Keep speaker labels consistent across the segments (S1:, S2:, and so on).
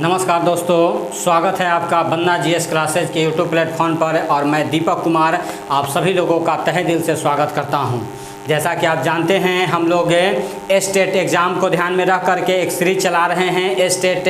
S1: नमस्कार दोस्तों, स्वागत है आपका बन्ना जीएस क्लासेज के यूट्यूब प्लेटफॉर्म पर। और मैं दीपक कुमार आप सभी लोगों का तहे दिल से स्वागत करता हूं। जैसा कि आप जानते हैं, हम लोग स्टेट एग्ज़ाम को ध्यान में रख करके एक सीरीज चला रहे हैं। स्टेट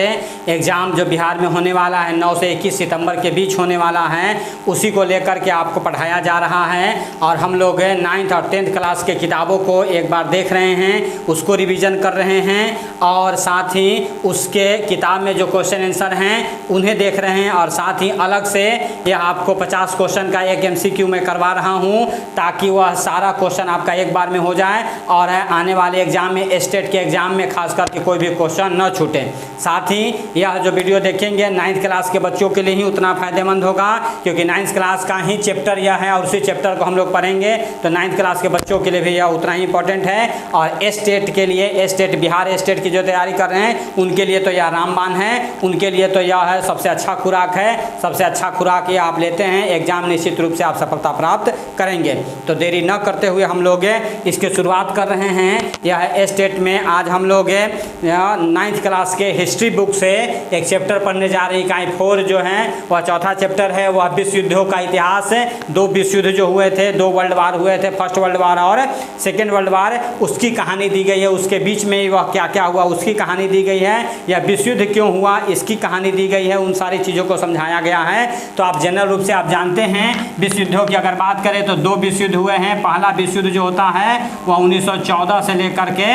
S1: एग्ज़ाम जो बिहार में होने वाला है 9 से 21 सितंबर के बीच होने वाला है, उसी को लेकर के आपको पढ़ाया जा रहा है। और हम लोग 9th और 10th क्लास के किताबों को एक बार देख रहे हैं, उसको रिवीजन कर रहे हैं और साथ ही उसके किताब में जो क्वेश्चन आंसर हैं उन्हें देख रहे हैं। और साथ ही अलग से यह आपको 50 क्वेश्चन का एक MCQ में करवा रहा हूँ, ताकि वह सारा क्वेश्चन आपका एक बार में हो जाए और आने वाले एग्जाम में, स्टेट के एग्जाम में खास करके कोई भी क्वेश्चन न छूटे। साथ ही यह जो वीडियो देखेंगे 9th क्लास के बच्चों के लिए ही उतना फ़ायदेमंद होगा, क्योंकि 9th क्लास का ही चैप्टर यह है और उसी चैप्टर को हम लोग पढ़ेंगे, तो 9th क्लास के बच्चों के लिए भी यह उतना ही इंपॉर्टेंट है। और स्टेट के लिए, स्टेट बिहार स्टेट की जो तैयारी कर रहे हैं उनके लिए तो यह रामबाण है, उनके लिए तो यह है सबसे अच्छा खुराक है। सबसे अच्छा खुराक ये आप लेते हैं, एग्जाम निश्चित रूप से आप सफलता प्राप्त करेंगे। तो देरी न करते हुए हम लोग इसकी शुरुआत कर रहे हैं। यह स्टेट में आज हम लोग 9th क्लास के हिस्ट्री बुक से एक चैप्टर पढ़ने जा रहे हैं। इकाई 4 जो है वह चौथा चैप्टर है, वह विश्व युद्धों का इतिहास। 2 विश्व युद्ध जो हुए थे, 2 वर्ल्ड वार हुए थे, फर्स्ट वर्ल्ड वार और सेकेंड वर्ल्ड वार, उसकी कहानी दी गई है। उसके बीच में वह क्या क्या हुआ उसकी कहानी दी गई है, या विश्व युद्ध क्यों हुआ इसकी कहानी दी गई है, उन सारी चीज़ों को समझाया गया है। तो आप जनरल रूप से आप जानते हैं विश्व युद्धों की अगर बात करें तो 2 विश्व युद्ध हुए हैं। पहला विश्व युद्ध जो होता है वह 1914 से लेकर के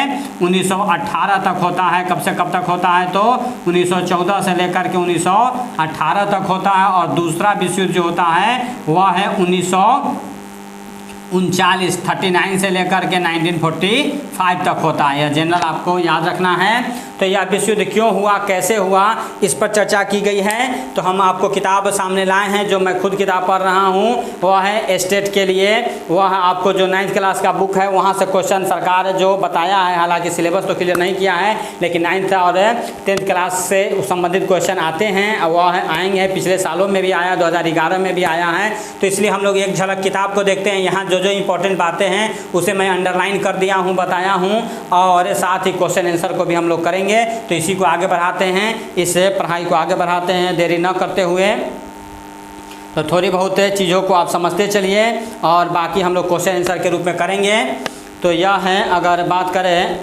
S1: 1918 तक होता है। कब से कब तक होता है? तो 1914 से लेकर के 1918 तक होता है। और दूसरा विश्व युद्ध जो होता है वह है 1939 से लेकर के 1945 तक होता है। यह जनरल आपको याद रखना है। तो यह विश्व युद्ध क्यों हुआ, कैसे हुआ, इस पर चर्चा की गई है। तो हम आपको किताब सामने लाए हैं, जो मैं खुद किताब पढ़ रहा हूँ, वह है स्टेट के लिए। वह आपको जो 9th क्लास का बुक है वहाँ से क्वेश्चन सरकार जो बताया है, हालांकि सिलेबस तो क्लियर नहीं किया है, लेकिन 9th और 10th क्लास से संबंधित क्वेश्चन आते हैं। वह आएंगे, पिछले सालों में भी आया, 2011 में भी आया है। तो इसलिए हम लोग एक झलक किताब को देखते हैं। यहाँ जो जो इंपॉर्टेंट बातें हैं उसे मैं अंडरलाइन कर दिया हूँ, बताया हूँ, और साथ ही क्वेश्चन आंसर को भी हम लोग करेंगे। तो इसी को आगे बढ़ाते हैं, इस पढ़ाई को आगे बढ़ाते हैं देरी न करते हुए। तो थोड़ी बहुत चीज़ों को आप समझते चलिए और बाकी हम लोग क्वेश्चन आंसर के रूप में करेंगे। तो यह है, अगर बात करें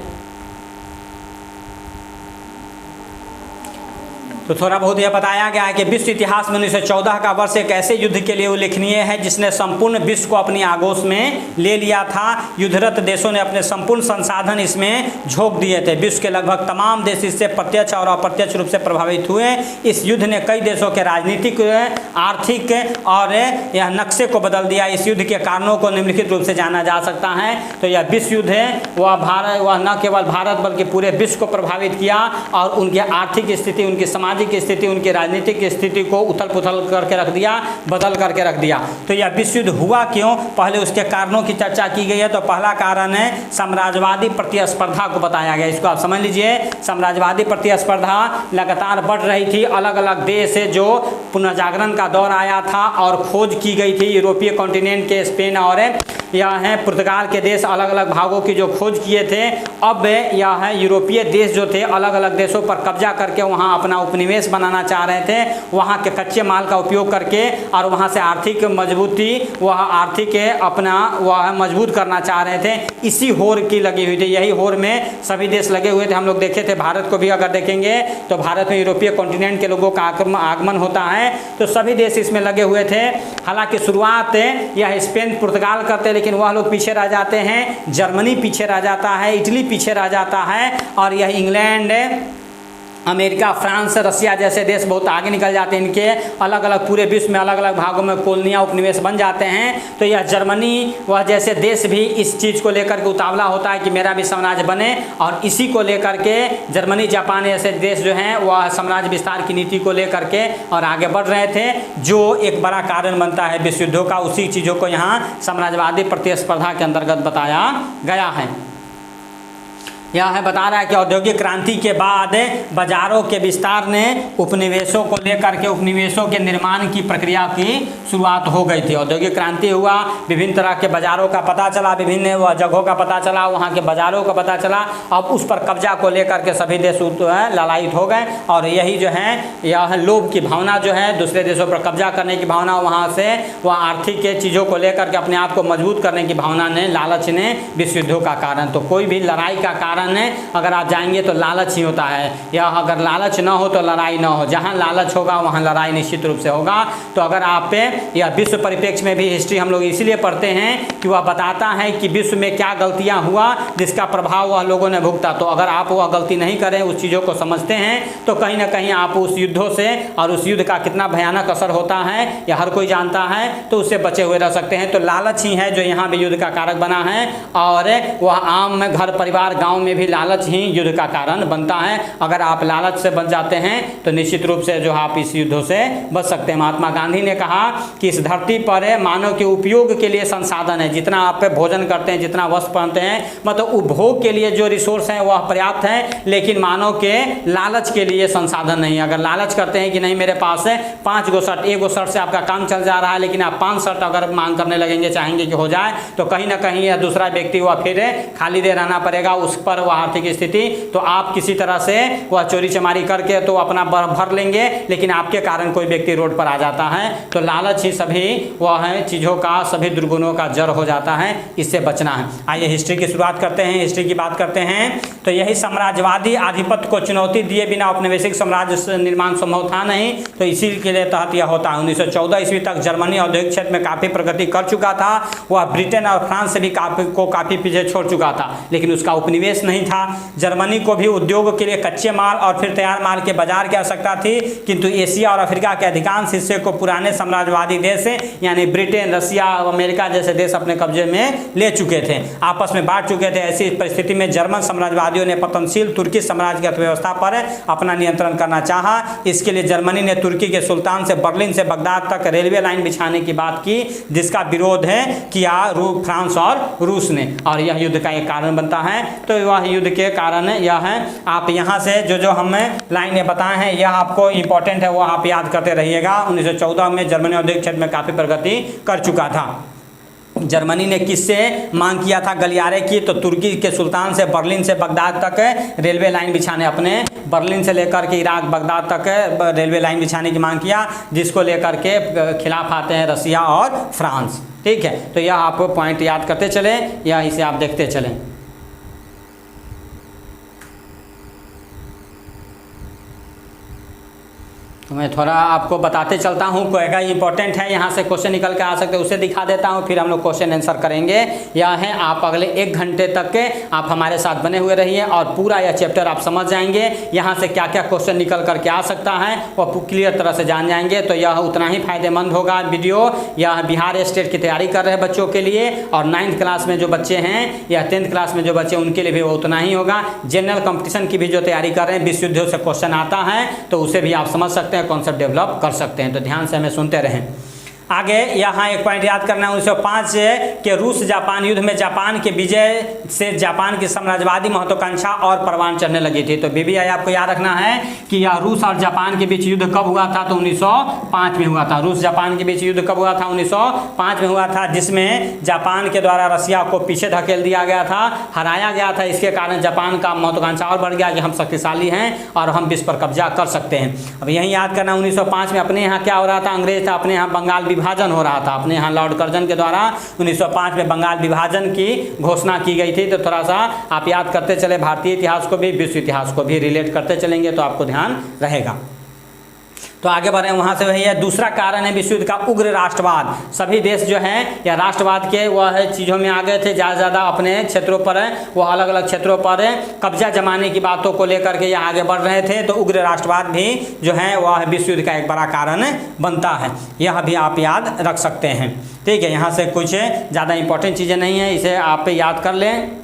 S1: तो थोड़ा बहुत यह बताया गया है कि विश्व इतिहास में 1914 का वर्ष एक ऐसे युद्ध के लिए उल्लेखनीय है जिसने संपूर्ण विश्व को अपनी आगोश में ले लिया था। युद्धरत देशों ने अपने संपूर्ण संसाधन इसमें झोंक दिए थे। विश्व के लगभग तमाम देश इससे प्रत्यक्ष और अप्रत्यक्ष रूप से प्रभावित हुए। इस युद्ध ने कई देशों के राजनीतिक, आर्थिक और यह नक्शे को बदल दिया। इस युद्ध के कारणों को निम्नलिखित रूप से जाना जा सकता है। तो यह विश्व युद्ध है, वह न केवल भारत बल्कि पूरे विश्व को प्रभावित किया और उनकी आर्थिक स्थिति, उनकी सामाजिक स्थिति, उनकी राजनीतिक स्थिति को उथल पुथल करके रख दिया, बदल करके रख दिया। तो यह विश्व युद्ध हुआ क्यों, पहले उसके कारणों की चर्चा की गई है। तो पहला कारण है साम्राज्यवादी प्रतिस्पर्धा को बताया गया। इसको आप समझ लीजिए, साम्राज्यवादी प्रतिस्पर्धा लगातार बढ़ रही थी। अलग अलग देश है जो पुनर्जागरण का दौर आया था और खोज की गई थी यूरोपीय कॉन्टिनेंट के, स्पेन और यह है पुर्तगाल के देश, अलग अलग भागों की जो खोज किए थे। अब यह है यूरोपीय देश जो थे अलग अलग देशों पर कब्जा करके वहाँ अपना उपनिवेश बनाना चाह रहे थे, वहाँ के कच्चे माल का उपयोग करके, और वहाँ से आर्थिक मजबूती, वह आर्थिक अपना वह मजबूत करना चाह रहे थे। इसी होड़ की लगी हुई थी, यही होड़ में सभी देश लगे हुए थे। हम लोग देखे थे, भारत को भी अगर देखेंगे तो भारत में यूरोपीय कॉन्टिनेंट के लोगों का आगमन होता है, तो सभी देश इसमें लगे हुए थे। हालांकि शुरुआत यह स्पेन, पुर्तगाल करते, लेकिन वह लोग पीछे रह जाते हैं। जर्मनी पीछे रह जाता है, इटली पीछे रह जाता है, और यह इंग्लैंड, अमेरिका, फ्रांस, रसिया जैसे देश बहुत आगे निकल जाते हैं। इनके अलग अलग पूरे विश्व में अलग अलग भागों में कॉलोनियाँ, उपनिवेश बन जाते हैं। तो यह जर्मनी वह जैसे देश भी इस चीज़ को लेकर के उतावला होता है कि मेरा भी साम्राज्य बने, और इसी को लेकर के जर्मनी, जापान ऐसे देश जो हैं वह साम्राज्य विस्तार की नीति को लेकर के और आगे बढ़ रहे थे, जो एक बड़ा कारण बनता है विश्व युद्धों का। उसी चीज़ों को यहाँ साम्राज्यवादी प्रतिस्पर्धा के अंतर्गत बताया गया है। यह है बता रहा है कि औद्योगिक क्रांति के बाद बाजारों के विस्तार ने उपनिवेशों को लेकर के उपनिवेशों के निर्माण की प्रक्रिया की शुरुआत हो गई थी। औद्योगिक क्रांति हुआ, विभिन्न तरह के बाजारों का पता चला, विभिन्न जगहों का पता चला, वहाँ के बाजारों का पता चला। अब उस पर कब्जा को लेकर के सभी देश लालायित हो गए और यही जो है यह लोभ की भावना जो है, दूसरे देशों पर कब्जा करने की भावना, वहाँ से वह आर्थिक चीज़ों को लेकर के अपने आप को मजबूत करने की भावना ने, लालच ने विश्व युद्धों का कारण। तो कोई भी लड़ाई का कारण है अगर आप जाएंगे तो लालच ही होता है, या अगर लालच ना हो तो लड़ाई ना हो। जहाँ लालच होगा वहाँ लड़ाई निश्चित रूप से होगा। तो अगर आप पे या विश्व परिप्रेक्ष्य में भी हिस्ट्री हम लोग इसीलिए पढ़ते हैं कि वह बताता है कि विश्व में क्या गलतियाँ हुआ जिसका प्रभाव वह लोगों ने भुगता। तो अगर आप वह गलती नहीं करें, उस चीज़ों को समझते हैं, तो कहीं ना कहीं आप उस युद्धों से और उस युद्ध का कितना भयानक असर होता है या हर कोई जानता है, तो उससे बचे हुए रह सकते हैं। तो लालच ही है जो यहाँ भी युद्ध का कारक बना है और वह आम में घर परिवार गांव में भी लालच ही युद्ध का कारण बनता है। अगर आप लालच से बच जाते हैं तो निश्चित रूप से जो आप इस युद्धों से बच सकते हैं। महात्मा गांधी ने कहा कि इस धरती पर मानव के उपयोग के लिए संसाधन है, जितना आप भोजन करते हैं, जितना वस्त्र पहनते हैं, मतलब उपभोग के लिए जो रिसोर्स हैं वह पर्याप्त है, लेकिन मानव के लालच के लिए संसाधन नहीं। अगर लालच करते हैं कि नहीं मेरे पास है 5 गो शर्ट, 1 गो शर्ट से आपका काम चल जा रहा है, लेकिन आप 5 शर्ट अगर मांग करने लगेंगे, चाहेंगे कि हो जाए, तो कहीं ना कहीं यह दूसरा व्यक्ति वह फिर खाली दे रहना पड़ेगा, उस पर वह आर्थिक स्थिति, तो आप किसी तरह से वह चोरी चमारी करके तो अपना भर लेंगे, लेकिन आपके कारण कोई व्यक्ति रोड पर आ जाता है। तो लालच ही सभी वह है चीज़ों का, सभी दुर्गुणों का जड़ हो जाता है, इससे बचना है। आइए हिस्ट्री की शुरुआत करते हैं, हिस्ट्री की बात करते हैं। तो यही साम्राज्यवादी आधिपत्य को चुनौती दिए बिना औपनिवेशिक साम्राज्य निर्माण संभव था नहीं, तो इसी के लिए तहत यह होता है। 1914 ईस्वी तक जर्मनी औद्योगिक क्षेत्र में काफ़ी प्रगति कर चुका था, वह ब्रिटेन और फ्रांस से भी काफ़ी पीछे छोड़ चुका था, लेकिन उसका उपनिवेश नहीं था। जर्मनी को भी उद्योग के लिए कच्चे माल और फिर तैयार माल के बाजार की आवश्यकता थी, किंतु एशिया और अफ्रीका के अधिकांश हिस्से को पुराने साम्राज्यवादी देश यानी ब्रिटेन, रसिया, अमेरिका जैसे देश अपने कब्जे में ले चुके थे, आपस में बांट चुके थे। ऐसी परिस्थिति में जर्मन साम्राज्यवादियों ने पतनशील तुर्की साम्राज्य की अर्थव्यवस्था पर अपना नियंत्रण करना चाहा। इसके लिए जर्मनी ने तुर्की के सुल्तान से बर्लिन से बगदाद तक रेलवे लाइन बिछाने की बात की, जिसका विरोध किया फ्रांस और रूस ने, और यह युद्ध का एक कारण बनता है। तो वह युद्ध के कारण यह है, आप यहाँ से जो हमें लाइनें बताए हैं यह आपको इंपॉर्टेंट है, वो आप याद करते रहिएगा। 1914 में जर्मनी औद्योगिक क्षेत्र में काफ़ी प्रगति कर चुका था। जर्मनी ने किससे मांग किया था गलियारे की? तो तुर्की के सुल्तान से बर्लिन से बगदाद तक रेलवे लाइन बिछाने, अपने बर्लिन से लेकर के इराक बगदाद तक रेलवे लाइन बिछाने की मांग किया, जिसको लेकर के खिलाफ आते हैं रसिया और फ्रांस। ठीक है, तो यह आप पॉइंट याद करते चलें या इसे आप देखते चलें। तो मैं थोड़ा आपको बताते चलता हूँ, कोएगा इंपॉर्टेंट है, यहाँ से क्वेश्चन निकल के आ सकते हैं, उसे दिखा देता हूँ, फिर हम लोग क्वेश्चन आंसर करेंगे। यह है, आप अगले 1 घंटे तक के आप हमारे साथ बने हुए रहिए और पूरा यह चैप्टर आप समझ जाएंगे। यहाँ से क्या क्या क्वेश्चन निकल करके आ सकता है वो क्लियर तरह से जान जाएंगे, तो यह उतना ही फायदेमंद होगा वीडियो। यह बिहार स्टेट की तैयारी कर रहे बच्चों के लिए, और 9th क्लास में जो बच्चे हैं या 10th क्लास में जो बच्चे उनके लिए भी वो उतना ही होगा। जनरल कंपटीशन की भी जो तैयारी कर रहे हैं, विश्व युद्धों से क्वेश्चन आता है तो उसे भी आप समझ सकते हैं, कॉन्सेप्ट डेवलप कर सकते हैं। तो ध्यान से हमें सुनते रहें। आगे यहाँ एक पॉइंट याद करना है, 1905 के रूस जापान युद्ध में जापान के विजय से जापान की साम्राज्यवादी महत्वाकांक्षा और परवान चढ़ने लगी थी। तो बीबीआई आपको याद रखना है कि यह रूस और जापान के बीच युद्ध कब हुआ था? तो 1905 में हुआ था। रूस जापान के बीच युद्ध कब हुआ था? 1905 में हुआ था, जिसमें जापान के द्वारा रसिया को पीछे धकेल दिया गया था, हराया गया था। इसके कारण जापान का महत्वाकांक्षा और बढ़ गया कि हम शक्तिशाली हैं और हम विश्व पर कब्जा कर सकते हैं। अब यही याद करना, 1905 में अपने यहाँ क्या हो रहा था? अंग्रेज था, अपने यहाँ बंगाल विभाजन हो रहा था। अपने यहाँ लॉर्ड कर्जन के द्वारा 1905 में बंगाल विभाजन की घोषणा की गई थी। तो थोड़ा सा आप याद करते चले, भारतीय इतिहास को भी विश्व इतिहास को भी रिलेट करते चलेंगे तो आपको ध्यान रहेगा। तो आगे बढ़े, वहाँ से वही है। दूसरा कारण है विश्व युद्ध का उग्र राष्ट्रवाद। सभी देश जो हैं या राष्ट्रवाद के वह चीज़ों में आ गए थे, ज़्यादा अपने क्षेत्रों पर वह अलग अलग क्षेत्रों पर कब्जा जमाने की बातों को लेकर के यह आगे बढ़ रहे थे। तो उग्र राष्ट्रवाद भी जो है वह विश्व युद्ध का एक बड़ा कारण बनता है, यह भी आप याद रख सकते हैं। ठीक है, यहाँ से कुछ ज़्यादा इंपॉर्टेंट चीज़ें नहीं हैं, इसे आप याद कर लें।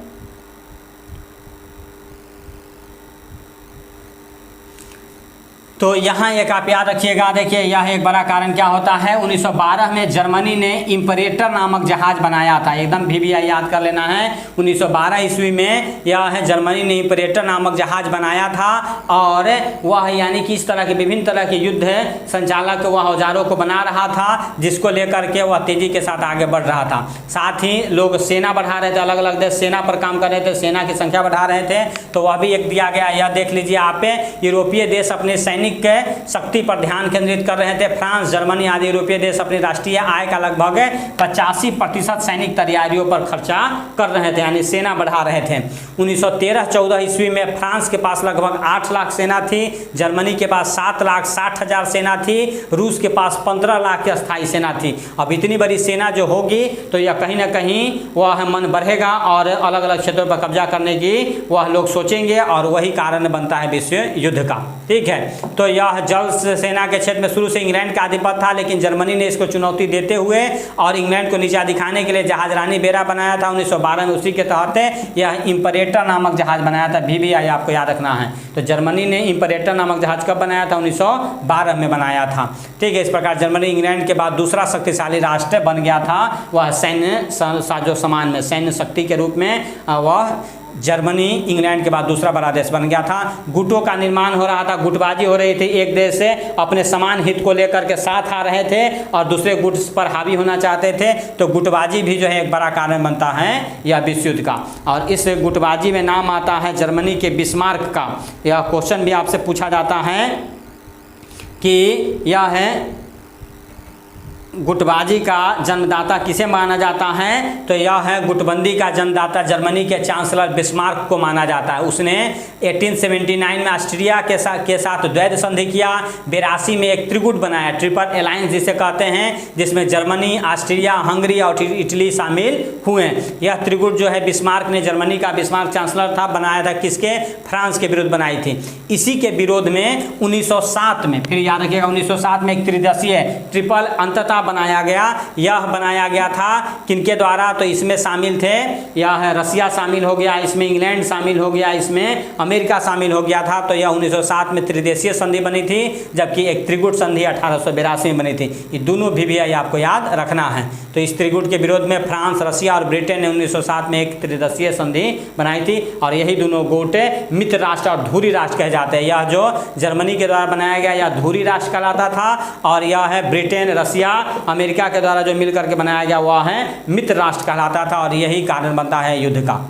S1: तो यहाँ एक आप याद रखिएगा, देखिए यह एक बड़ा कारण क्या होता है। 1912 में जर्मनी ने इम्परेटर नामक जहाज बनाया था, एकदम भी याद कर लेना है। 1912 ईस्वी में यह है जर्मनी ने इम्परेटर नामक जहाज बनाया था और वह यानी कि इस तरह के विभिन्न तरह के युद्ध संचालक वह औजारों को बना रहा था, जिसको लेकर के वह तेजी के साथ आगे बढ़ रहा था। साथ ही लोग सेना बढ़ा रहे थे, अलग अलग देश सेना पर काम कर रहे थे, सेना की संख्या बढ़ा रहे थे। तो वह भी एक दिया गया, यह देख लीजिए आप, यूरोपीय देश अपने सैनिक के शक्ति पर ध्यान केंद्रित कर रहे थे। फ्रांस, जर्मनी आदि यूरोपीय देश अपनी राष्ट्रीय आय का लगभग 85% सैनिक तैयारियों पर खर्चा कर रहे थे, यानी सेना बढ़ा रहे थे। 1913-14 ईस्वी में फ्रांस के पास लगभग 8 लाख सेना थी, जर्मनी के पास 7,60,000 सेना थी, रूस के पास 15 लाख की अस्थायी सेना थी। अब इतनी बड़ी सेना जो होगी तो यह कहीं ना कहीं वह मन बढ़ेगा और अलग अलग क्षेत्रों पर कब्जा करने की वह लोग सोचेंगे और वही कारण बनता है विश्व युद्ध का। ठीक है, तो यह जल सेना के क्षेत्र में शुरू से इंग्लैंड का आधिपत्य था, लेकिन जर्मनी ने इसको चुनौती देते हुए और इंग्लैंड को नीचा दिखाने के लिए जहाज रानी बेरा बनाया था 1912 में। उसी के तहत यह इम्परेटर नामक जहाज बनाया था, भी आपको याद रखना है। तो जर्मनी ने इम्परेटर नामक जहाज कब बनाया था? 1912 में बनाया था। ठीक है, इस प्रकार जर्मनी इंग्लैंड के बाद दूसरा शक्तिशाली राष्ट्र बन गया था। वह सैन्य साजो सामान में सैन्य शक्ति के रूप में वह जर्मनी इंग्लैंड के बाद दूसरा बड़ा देश बन गया था। गुटों का निर्माण हो रहा था, गुटबाजी हो रही थी, एक देश से अपने समान हित को लेकर के साथ आ रहे थे और दूसरे गुट पर हावी होना चाहते थे। तो गुटबाजी भी जो है एक बड़ा कारण बनता है यह विश्व युद्ध का। और इस गुटबाजी में नाम आता है जर्मनी के बिस्मार्क का। यह क्वेश्चन भी आपसे पूछा जाता है कि यह है गुटबाजी का जन्मदाता किसे माना जाता है? तो यह है गुटबंदी का जन्मदाता जर्मनी के चांसलर बिस्मार्क को माना जाता है। उसने 1879 में ऑस्ट्रिया के साथ द्वैध संधि किया। 82 में एक त्रिगुट बनाया, ट्रिपल अलायंस जिसे कहते हैं, जिसमें जर्मनी, ऑस्ट्रिया, हंगरी और इटली शामिल हुए। यह त्रिगुट जो है बिस्मार्क ने, जर्मनी का बिस्मार्क चांसलर था, बनाया था किसके? फ्रांस के विरुद्ध बनाई थी। इसी के विरोध में 1907 में, फिर याद रखिएगा, 1907 में एक त्रिदेशीय ट्रिपल अंततः बनाया गया। यह बनाया गया था किनके द्वारा? तो इसमें शामिल थे, यह है रसिया शामिल हो गया, इसमें इंग्लैंड शामिल हो गया, इसमें अमेरिका शामिल हो गया था। तो यह 1907 में त्रिदेशीय संधि बनी थी, जबकि एक त्रिगुट संधि 1882 में बनी थी। ये दोनों भी आपको याद रखना है। तो इस त्रिगुट के विरोध में फ्रांस, रसिया और ब्रिटेन ने 1907 में एक त्रिदेशीय संधि बनाई थी और यही दोनों गुट मित्र राष्ट्र और धुरी राष्ट्र कहे जाते हैं। यह जो जर्मनी के द्वारा बनाया गया यह धुरी राष्ट्र कहलाता था और यह है ब्रिटेन, रसिया, अमेरिका के द्वारा जो मिलकर के बनाया गया वह है मित्र राष्ट्र कहलाता था। और यही कारण बनता है युद्ध का।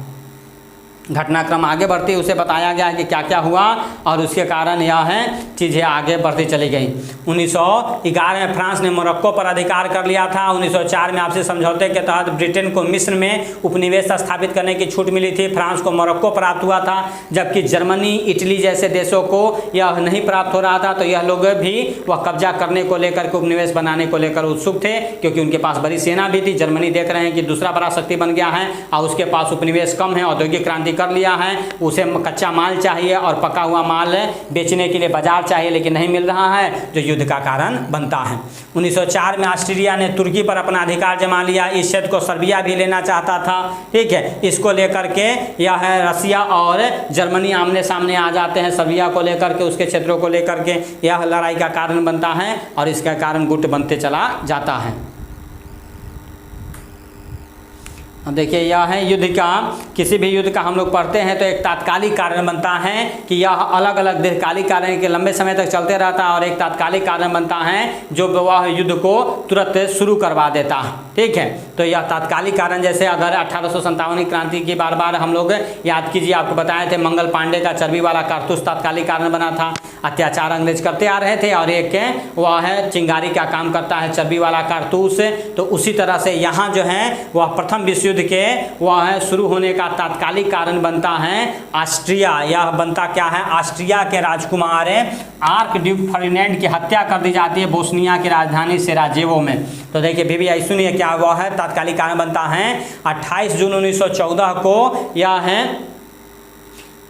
S1: घटनाक्रम आगे बढ़ती उसे बताया गया है कि क्या क्या हुआ और उसके कारण यह है चीज़ें आगे बढ़ती चली गई। 1911 में फ्रांस ने मोरक्को पर अधिकार कर लिया था। 1904 में आपसी समझौते के तहत ब्रिटेन को मिस्र में उपनिवेश स्थापित करने की छूट मिली थी। फ्रांस को मोरक्को प्राप्त हुआ था, जबकि जर्मनी, इटली जैसे देशों को यह नहीं प्राप्त हो रहा था। तो यह लोग भी वह कब्जा करने को लेकर के, उपनिवेश बनाने को लेकर उत्सुक थे, क्योंकि उनके पास बड़ी सेना भी थी। जर्मनी देख रहे हैं कि दूसरा बड़ा शक्ति बन गया है और उसके पास उपनिवेश कम है, औद्योगिक क्रांति कर लिया है, उसे कच्चा माल चाहिए और पका हुआ माल बेचने के लिए बाजार चाहिए, लेकिन नहीं मिल रहा है, जो युद्ध का कारण बनता है। 1904 में ऑस्ट्रिया ने तुर्की पर अपना अधिकार जमा लिया। इस क्षेत्र को सर्बिया भी लेना चाहता था। ठीक है, इसको लेकर के यह है रसिया और जर्मनी आमने सामने आ जाते हैं, सर्बिया को लेकर के, उसके क्षेत्रों को लेकर के। यह लड़ाई का कारण बनता है और इसका कारण गुट बनते चला जाता है। देखिए यह है युद्ध का, किसी भी युद्ध का हम लोग पढ़ते हैं तो एक तात्कालिक कारण बनता है कि यह अलग अलग दीर्घकालिक कारण के लंबे समय तक चलते रहता है और एक तात्कालिक कारण बनता है जो वह युद्ध को तुरंत शुरू करवा देता है। ठीक है, तो यह तात्कालिक कारण, जैसे अगर 1857 की क्रांति की बार बार हम लोग याद कीजिए, आपको बताए थे मंगल पांडे का चर्बी वाला कारतूस तात्कालिक कारण बना था। अत्याचार अंग्रेज करते आ रहे थे और एक वह है चिंगारी का काम करता है चर्बी वाला कारतूस। तो उसी तरह से यहाँ जो है वह प्रथम विश्व युद्ध के वह है शुरू होने का तात्कालिक कारण बनता है ऑस्ट्रिया। यह बनता क्या है? ऑस्ट्रिया के राजकुमार आर्क ड्यूक फर्डिनेंड की हत्या कर दी जाती है बोस्निया की राजधानी सेराजेवो में। तो देखिए भी सुनिए क्या हुआ है, तात्कालिक कारण बनता है 28 जून 1914 को यह है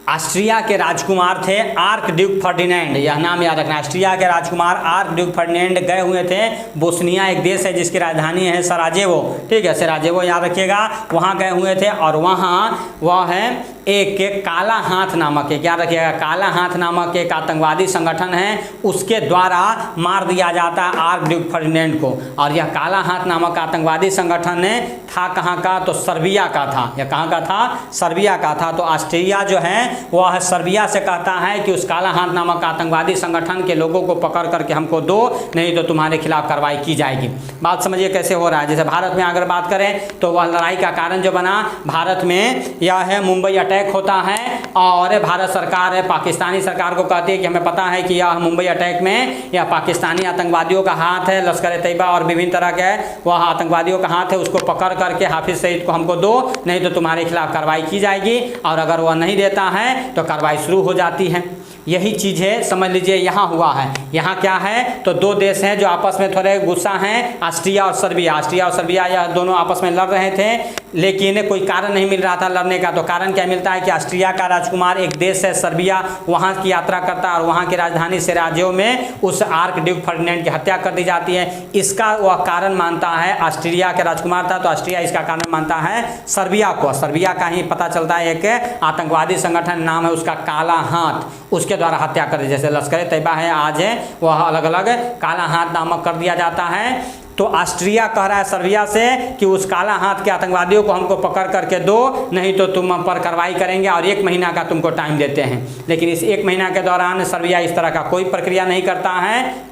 S1: ऑस्ट्रिया के राजकुमार थे आर्क ड्यूक फर्डिनेंड, यह नाम याद रखना। ऑस्ट्रिया के राजकुमार आर्क ड्यूक फर्डिनेंड गए हुए थे बोस्निया, एक देश है जिसकी राजधानी है सराजेवो। ठीक है, सराजेवो याद रखिएगा, वहाँ गए हुए थे और वहाँ वह है एक काला हाथ नामक, क्या रखिएगा, काला हाथ नामक एक आतंकवादी संगठन है, उसके द्वारा मार दिया जाता है आर्क ड्यूक फर्डिनेंड को। और यह काला हाथ नामक आतंकवादी संगठन था कहाँ का, तो सर्बिया का था। यह कहाँ का था, सर्बिया का था। तो ऑस्ट्रिया जो है वह सर्बिया से कहता है कि उस काला हाथ नामक आतंकवादी संगठन के लोगों को पकड़ करके हमको दो, नहीं तो तुम्हारे खिलाफ कार्रवाई की जाएगी। बात समझिए कैसे हो रहा है। जैसे भारत में अगर बात करें तो वह लड़ाई का कारण जो बना भारत में यह है, मुंबई अटैक होता है और भारत सरकार है पाकिस्तानी सरकार को कहती है कि हमें पता है कि यह मुंबई अटैक में यह पाकिस्तानी आतंकवादियों का हाथ है, लश्कर तैयबा और विभिन्न तरह के वह आतंकवादियों का हाथ है, उसको पकड़ करके हाफिज सईद को हमको दो, नहीं तो तुम्हारे खिलाफ कार्रवाई की जाएगी। और अगर वह नहीं देता है तो कार्रवाई शुरू हो जाती है। यही चीज़ है, समझ लीजिए यहाँ हुआ है। यहाँ क्या है, तो दो देश हैं जो आपस में थोड़े गुस्सा हैं, ऑस्ट्रिया और सर्बिया। ऑस्ट्रिया और सर्बिया यह दोनों आपस में लड़ रहे थे, लेकिन कोई कारण नहीं मिल रहा था लड़ने का। तो कारण क्या मिलता है कि ऑस्ट्रिया का राजकुमार, एक देश है सर्बिया, वहाँ की यात्रा करता है और वहाँ की राजधानी सेराजियो में उस आर्क ड्यूक फर्डिनेंड की हत्या कर दी जाती है। इसका वह कारण मानता है, ऑस्ट्रिया के राजकुमार था तो ऑस्ट्रिया इसका कारण मानता है सर्बिया को। सर्बिया का ही पता चलता है एक आतंकवादी संगठन नाम है उसका काला हाथ, उसके द्वारा हत्या कर दी। जैसे लश्कर तैयबा है आज है, वह अलग अलग काला हाथ नामक कर दिया जाता है। तो ऑस्ट्रिया कह रहा है सर्बिया से कि उस काला हाथ के आतंकवादियों को हमको पकड़ करके दो, नहीं तो तुम हम पर कार्रवाई करेंगे और 1 महीना का तुमको टाइम देते हैं। लेकिन इस 1 महीना के दौरान सर्बिया इस तरह का कोई प्रक्रिया नहीं करता है।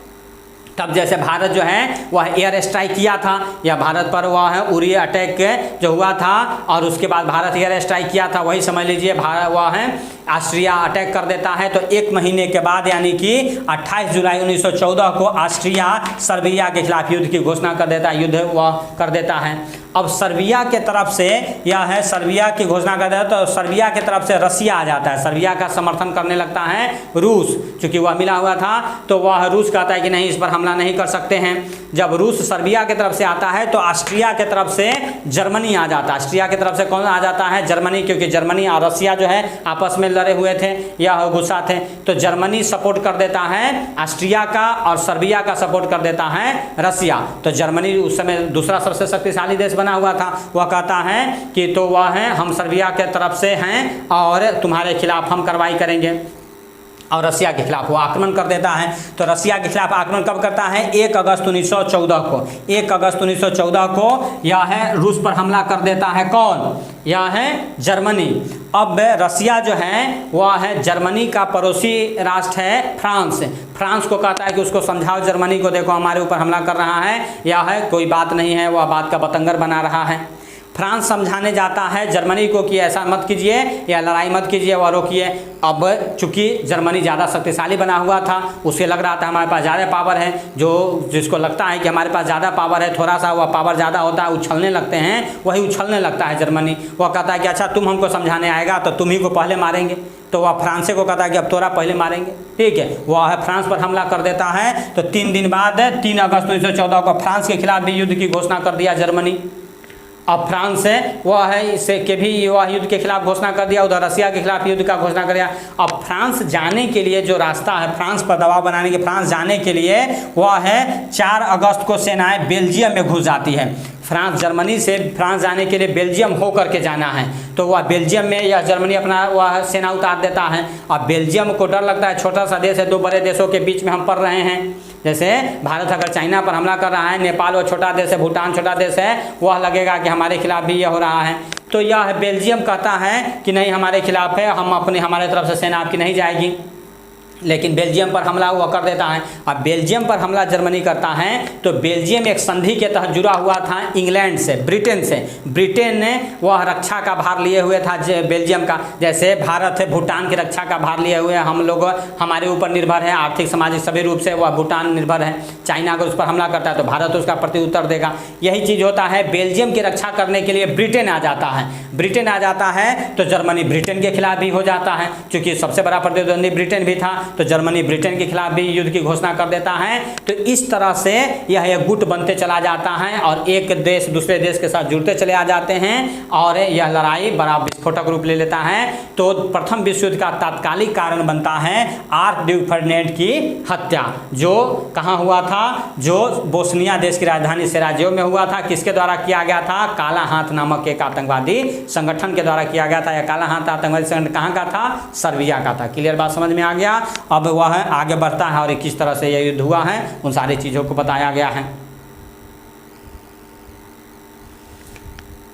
S1: तब जैसे भारत जो है वह एयर स्ट्राइक किया था, या भारत पर वह है उरी अटैक जो हुआ था और उसके बाद भारत एयर स्ट्राइक किया था, वही समझ लीजिए भारत वह है ऑस्ट्रिया अटैक कर देता है। तो 1 महीने के बाद यानी कि 28 जुलाई 1914 को ऑस्ट्रिया सर्बिया के खिलाफ युद्ध की घोषणा कर देता है, युद्ध वह कर देता है। अब सर्बिया के तरफ से यह है, सर्बिया की घोषणा कर देता है तो सर्बिया के तरफ से रसिया आ जाता है, सर्बिया का समर्थन करने लगता है रूस, क्योंकि वह मिला हुआ था तो वह रूस कहता है कि नहीं, इस पर हमला नहीं कर सकते हैं। जब रूस सर्बिया की तरफ से आता है तो ऑस्ट्रिया की तरफ से जर्मनी आ जाता है। ऑस्ट्रिया की तरफ से कौन आ जाता है, जर्मनी, क्योंकि जर्मनी और रसिया जो है आपस में लड़े हुए थे या गुस्सा थे। तो जर्मनी सपोर्ट कर देता है ऑस्ट्रिया का और सर्बिया का सपोर्ट कर देता है रसिया। तो जर्मनी उस समय दूसरा सबसे शक्तिशाली देश बना हुआ था, वह कहता है कि तो वह है हम सर्बिया के तरफ से हैं और तुम्हारे खिलाफ हम कार्रवाई करेंगे, और रसिया के खिलाफ वो आक्रमण कर देता है। तो रसिया के खिलाफ आक्रमण कब करता है, 1 अगस्त 1914 को। 1 अगस्त 1914 को यह है रूस पर हमला कर देता है। कौन, यह है जर्मनी। अब रसिया जो है वह है जर्मनी का पड़ोसी राष्ट्र है फ्रांस। फ्रांस को कहता है कि उसको समझाओ जर्मनी को, देखो हमारे ऊपर हमला कर रहा है, यह है कोई बात नहीं है, वह बात का बतंगर बना रहा है। फ्रांस समझाने जाता है जर्मनी को कि ऐसा मत कीजिए या लड़ाई मत कीजिए, वह रोकिए। अब चूंकि जर्मनी ज़्यादा शक्तिशाली बना हुआ था, उसे लग रहा था हमारे पास ज़्यादा पावर है, जिसको लगता है कि हमारे पास ज़्यादा पावर है, थोड़ा सा वह पावर ज़्यादा होता है, उछलने लगते हैं, वही उछलने लगता है जर्मनी। वह कहता है कि अच्छा तुम हमको समझाने आएगा तो तुम ही को पहले मारेंगे। तो वह फ्रांस को कहता है कि अब तोरा पहले मारेंगे, ठीक है। वह फ्रांस पर हमला कर देता है। तो 3 दिन बाद 3 अगस्त 1914 को फ्रांस के खिलाफ भी युद्ध की घोषणा कर दिया जर्मनी। अब फ्रांस है वह है इससे के भी वह युद्ध के खिलाफ घोषणा कर दिया, उधर रसिया के खिलाफ युद्ध का घोषणा कर दिया। अब फ्रांस जाने के लिए जो रास्ता है, फ्रांस पर दबाव बनाने के, फ्रांस जाने के लिए वह है 4 अगस्त को सेनाएं बेल्जियम में घुस जाती है। फ्रांस, जर्मनी से फ्रांस जाने के लिए बेल्जियम हो करके जाना है, तो वह बेल्जियम में यह जर्मनी अपना वह सेना उतार देता है। अब बेल्जियम को डर लगता है, छोटा सा देश है, 2 बड़े देशों के बीच में हम पड़ रहे हैं। जैसे भारत अगर चाइना पर हमला कर रहा है, नेपाल वो छोटा देश है, भूटान छोटा देश है, वह लगेगा कि हमारे खिलाफ भी यह हो रहा है। तो यह बेल्जियम कहता है कि नहीं हमारे खिलाफ है, हम हमारे तरफ से सेना आपकी नहीं जाएगी। लेकिन बेल्जियम पर हमला हुआ कर देता है। अब बेल्जियम पर हमला जर्मनी करता है तो बेल्जियम एक संधि के तहत जुड़ा हुआ था इंग्लैंड से, ब्रिटेन से। ब्रिटेन ने वह रक्षा का भार लिए हुए था बेल्जियम का, जैसे भारत है भूटान की रक्षा का भार लिए हुए, हम लोग हमारे ऊपर निर्भर है, आर्थिक सामाजिक सभी रूप से वह भूटान निर्भर है। चाइना अगर उस पर हमला करता है तो भारत उसका प्रत्युत्तर देगा। यही चीज़ होता है, बेल्जियम की रक्षा करने के लिए ब्रिटेन आ जाता है। ब्रिटेन आ जाता है तो जर्मनी ब्रिटेन के खिलाफ भी हो जाता है, क्योंकि सबसे बड़ा प्रतिद्वंदी ब्रिटेन भी था। तो जर्मनी ब्रिटेन के खिलाफ भी युद्ध की घोषणा कर देता है। तो इस तरह से यह एक गुट बनते चला जाता है और एक देश दूसरे देश के साथ जुड़ते चले आ जाते हैं और यह लड़ाई बड़ा विस्फोटक रूप ले लेता है। तो प्रथम विश्व युद्ध का तात्कालिक कारण बनता है आर्क ड्यूक फर्डिनेंड की हत्या, जो कहाँ हुआ था, जो बोस्निया देश की राजधानी सेराजियो में हुआ था। किसके द्वारा किया गया था? काला हाथ नामक एक आतंकवादी संगठन के द्वारा किया गया था। यह काला हाथ आतंकवादी संगठन कहाँ का था? सर्बिया का था। क्लियर बात समझ में आ गया? अब वह आगे बढ़ता है और किस तरह से यह युद्ध हुआ है उन सारी चीज़ों को बताया गया है।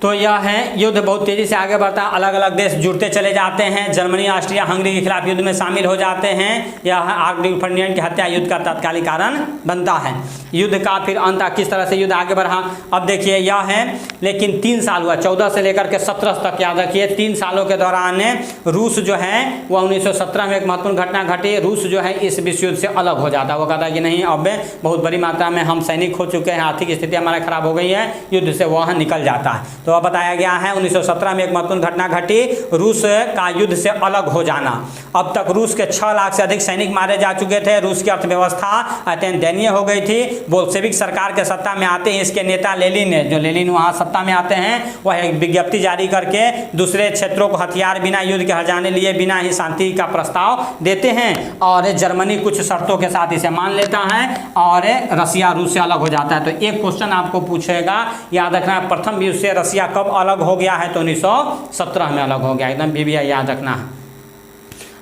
S1: तो यह है युद्ध बहुत तेज़ी से आगे बढ़ता है, अलग अलग देश जुड़ते चले जाते हैं, जर्मनी ऑस्ट्रिया हंगरी के खिलाफ युद्ध में शामिल हो जाते हैं। यह आर्क ड्यूक फर्डिनेंड की हत्या युद्ध का तात्कालिक कारण बनता है। युद्ध का फिर अंत किस तरह से युद्ध आगे बढ़ा अब देखिए यह है। लेकिन 3 साल हुआ, 14 से लेकर के 17 तक याद रखिए। 3 सालों के दौरान रूस जो है वह 1917 में एक महत्वपूर्ण घटना घटी। रूस जो है इस विश्व युद्ध से अलग हो जाता है। वो कहता है कि नहीं, अब बहुत बड़ी मात्रा में हम सैनिक खो चुके हैं, आर्थिक स्थिति हमारा खराब हो गई है, युद्ध से वह निकल जाता है। तो बताया गया है 1917 में एक महत्वपूर्ण घटना घटी, रूस का युद्ध से अलग हो जाना। अब तक रूस के 6 लाख से अधिक सैनिक मारे जा चुके थे। रूस की अर्थव्यवस्था अत्यंत दयनीय हो गई थी। बोल्शेविक सरकार के सत्ता में आते ही इसके नेता लेनिन ने, जो लेनिन वहाँ सत्ता में आते हैं, वह एक विज्ञप्ति जारी करके दूसरे क्षेत्रों को हथियार बिना युद्ध के हटाने लिए बिना ही शांति का प्रस्ताव देते हैं और जर्मनी कुछ शर्तों के साथ इसे मान लेता है और रसिया रूस से अलग हो जाता है। तो एक क्वेश्चन आपको पूछेगा, याद रखना, प्रथम विश्व से रसिया कब अलग हो गया है? तो 1917 में अलग हो गया, एकदम भी याद रखना है।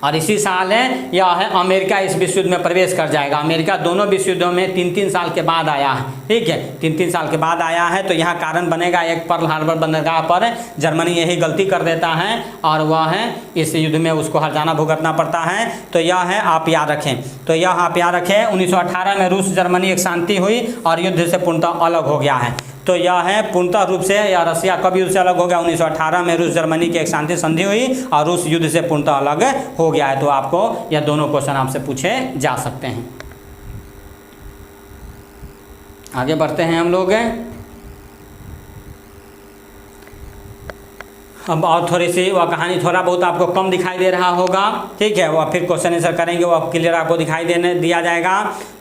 S1: और इसी साल यह है अमेरिका इस विश्व युद्ध में प्रवेश कर जाएगा। अमेरिका दोनों विश्व युद्धों में 3-3 साल के बाद आया है, ठीक है, 3-3 साल के बाद आया है। तो यहाँ कारण बनेगा एक, पर्ल हार्बर बंदरगाह पर जर्मनी यही गलती कर देता है और वह है इस युद्ध में उसको हर्जाना भुगतना पड़ता है। तो यह है, आप याद रखें। तो यह आप याद रखें 1918 में रूस जर्मनी एक शांति हुई और युद्ध से पूर्णतः अलग हो गया है। तो यह है पूर्णतः रूप से, या रसिया कब युद्ध से अलग हो गया? 1918 में रूस जर्मनी की एक शांति संधि हुई और रूस युद्ध से पूर्णतः अलग हो गया है। तो आपको यह दोनों क्वेश्चन आपसे पूछे जा सकते हैं। आगे बढ़ते हैं हम लोग। अब और थोड़ी सी वह कहानी थोड़ा बहुत आपको कम दिखाई दे रहा होगा, ठीक है, वह फिर क्वेश्चन आंसर करेंगे, वह क्लियर आपको दिखाई दिया जाएगा।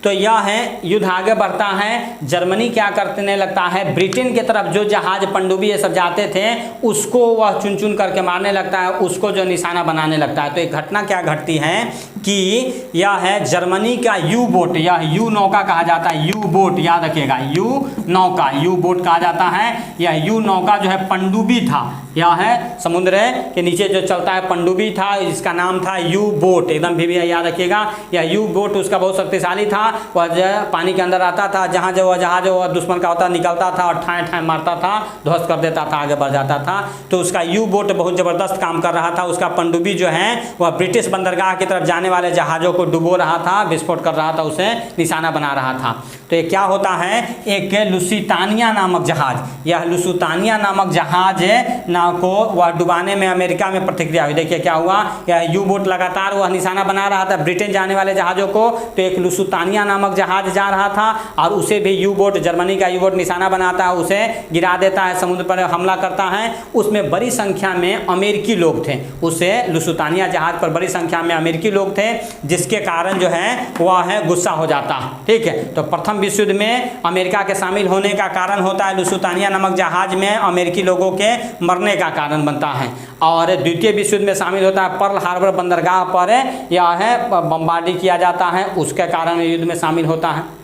S1: तो यह है, युद्ध आगे बढ़ता है, जर्मनी क्या करने लगता है, ब्रिटेन की तरफ जो जहाज पनडुब्बी ये सब जाते थे उसको वह चुन चुन करके मारने लगता है, उसको जो निशाना बनाने लगता है। तो एक घटना क्या घटती है कि यह है जर्मनी का यू बोट, यह यू नौका कहा जाता है, यू बोट याद रखिएगा, यू नौका, यू बोट कहा जाता है। यह यू नौका जो है पनडुब्बी था, यह है समुद्र के नीचे जो चलता है पनडुब्बी था, इसका नाम था यू बोट, एकदम भी याद रखिएगा। यह यू बोट उसका बहुत शक्तिशाली था, वह जो पानी के अंदर आता था, जहाँ जो वह जहाज वह दुश्मन का होता निकलता था और ठाए ठाए मारता था, ध्वस्त कर देता था, आगे बढ़ जाता था। तो उसका यू बोट बहुत ज़बरदस्त काम कर रहा था। उसका पनडुब्बी जो है वह ब्रिटिश बंदरगाह की तरफ जाने वाले जहाज़ों को डुबो रहा था, विस्फोट कर रहा था, उसे निशाना बना रहा था। तो ये क्या होता है, एक लुसितानिया नामक जहाज, यह लुसितानिया नामक जहाज नाव को वह डुबाने में अमेरिका में प्रतिक्रिया हुई। देखिए क्या हुआ, यह यू बोट लगातार वह निशाना बना रहा था ब्रिटेन जाने वाले जहाज़ों को। तो एक लुसितानिया नामक जहाज जा रहा था और उसे भी यू बोट, जर्मनी का यू बोट निशाना बनाता है, उसे गिरा देता है, समुद्र पर हमला करता है। उसमें बड़ी संख्या में अमेरिकी लोग थे, उसे लुसितानिया जहाज पर बड़ी संख्या में अमेरिकी लोग थे, जिसके कारण जो है वह है गुस्सा हो जाता है, ठीक है। तो प्रथम विश्व युद्ध में अमेरिका के शामिल होने का कारण होता है लुसितानिया नामक जहाज में अमेरिकी लोगों के मरने का कारण बनता है। और द्वितीय विश्व युद्ध में शामिल होता है पर्ल हार्बर बंदरगाह पर यह है बमबार्डी किया जाता है, उसके कारण युद्ध में शामिल होता है।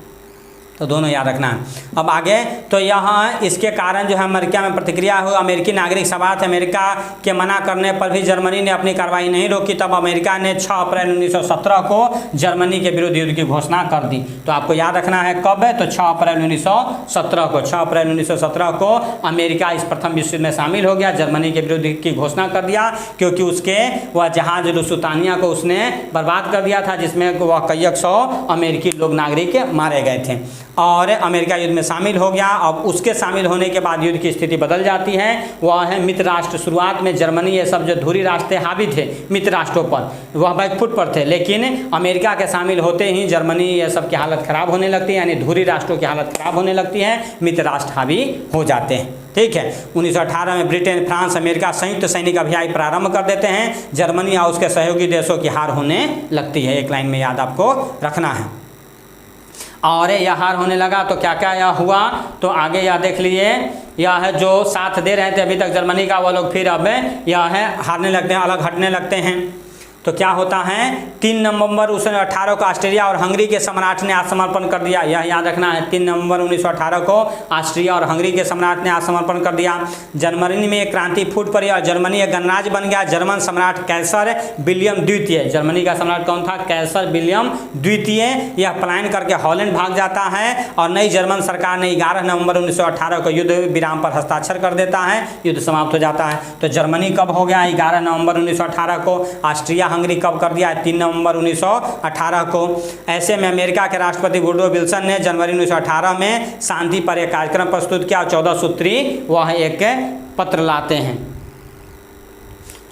S1: तो दोनों याद रखना है। अब आगे, तो यहाँ इसके कारण जो है अमेरिका में प्रतिक्रिया हुई, अमेरिकी नागरिक सभा थे, अमेरिका के मना करने पर भी जर्मनी ने अपनी कार्रवाई नहीं रोकी। तब अमेरिका ने 6 अप्रैल 1917 को जर्मनी के विरुद्ध युद्ध की घोषणा कर दी। तो आपको याद रखना है कब है, तो 6 अप्रैल 1917 को, 6 अप्रैल 1917 को अमेरिका इस प्रथम विश्व युद्ध में शामिल हो गया, जर्मनी के विरुद्ध की घोषणा कर दिया, क्योंकि उसके वह जहाज लुसितानिया को उसने बर्बाद कर दिया था, जिसमें वह कई 100 अमेरिकी लोग नागरिक मारे गए थे। और अमेरिका युद्ध में शामिल हो गया। अब उसके शामिल होने के बाद युद्ध की स्थिति बदल जाती है। वह है मित्र राष्ट्र। शुरुआत में जर्मनी ये सब जो धुरी राष्ट्र हावी थे मित्र राष्ट्रों पर, वह बैकफुट पर थे, लेकिन अमेरिका के शामिल होते ही जर्मनी ये सब की हालत ख़राब होने लगती है, यानी धुरी राष्ट्रों की हालत ख़राब होने लगती है, मित्र राष्ट्र हावी हो जाते हैं। ठीक है। 1918 में ब्रिटेन, फ्रांस, अमेरिका संयुक्त सैनिक अभियान प्रारंभ कर देते हैं। जर्मनी और उसके सहयोगी देशों की हार होने लगती है। एक लाइन में याद आपको रखना है। और यह हार होने लगा तो क्या क्या यह हुआ, तो आगे यह देख लीजिए। यह है जो साथ दे रहे थे अभी तक जर्मनी का, वो लोग फिर अब यह है हारने लगते हैं, अलग हटने लगते हैं। तो क्या होता है, 3 नवंबर 1918 को ऑस्ट्रिया और हंगरी के सम्राट ने आत्मसमर्पण कर दिया। यह याद रखना है, 3 नवंबर 1918 को ऑस्ट्रिया और हंगरी के सम्राट ने आत्मसमर्पण कर दिया। जर्मनी में एक क्रांति फूट पड़ी और जर्मनी एक गणराज्य बन गया। जर्मन सम्राट कैसर विलियम द्वितीय, जर्मनी का सम्राट कौन था, कैसर विलियम द्वितीय, यह पलायन करके हॉलैंड भाग जाता है और नई जर्मन सरकार ने 11 नवंबर 1918 को युद्ध विराम पर हस्ताक्षर कर देता है, युद्ध समाप्त हो जाता है। तो जर्मनी कब हो गया, 11 नवंबर 1918 को। ऑस्ट्रिया हंगरी कब कर दिया, 3 नवंबर 1918 को। ऐसे में अमेरिका के राष्ट्रपति वुडरो विल्सन ने जनवरी 1918 में शांति पर एक कार्यक्रम प्रस्तुत किया और 14 सूत्री वह एक पत्र लाते हैं।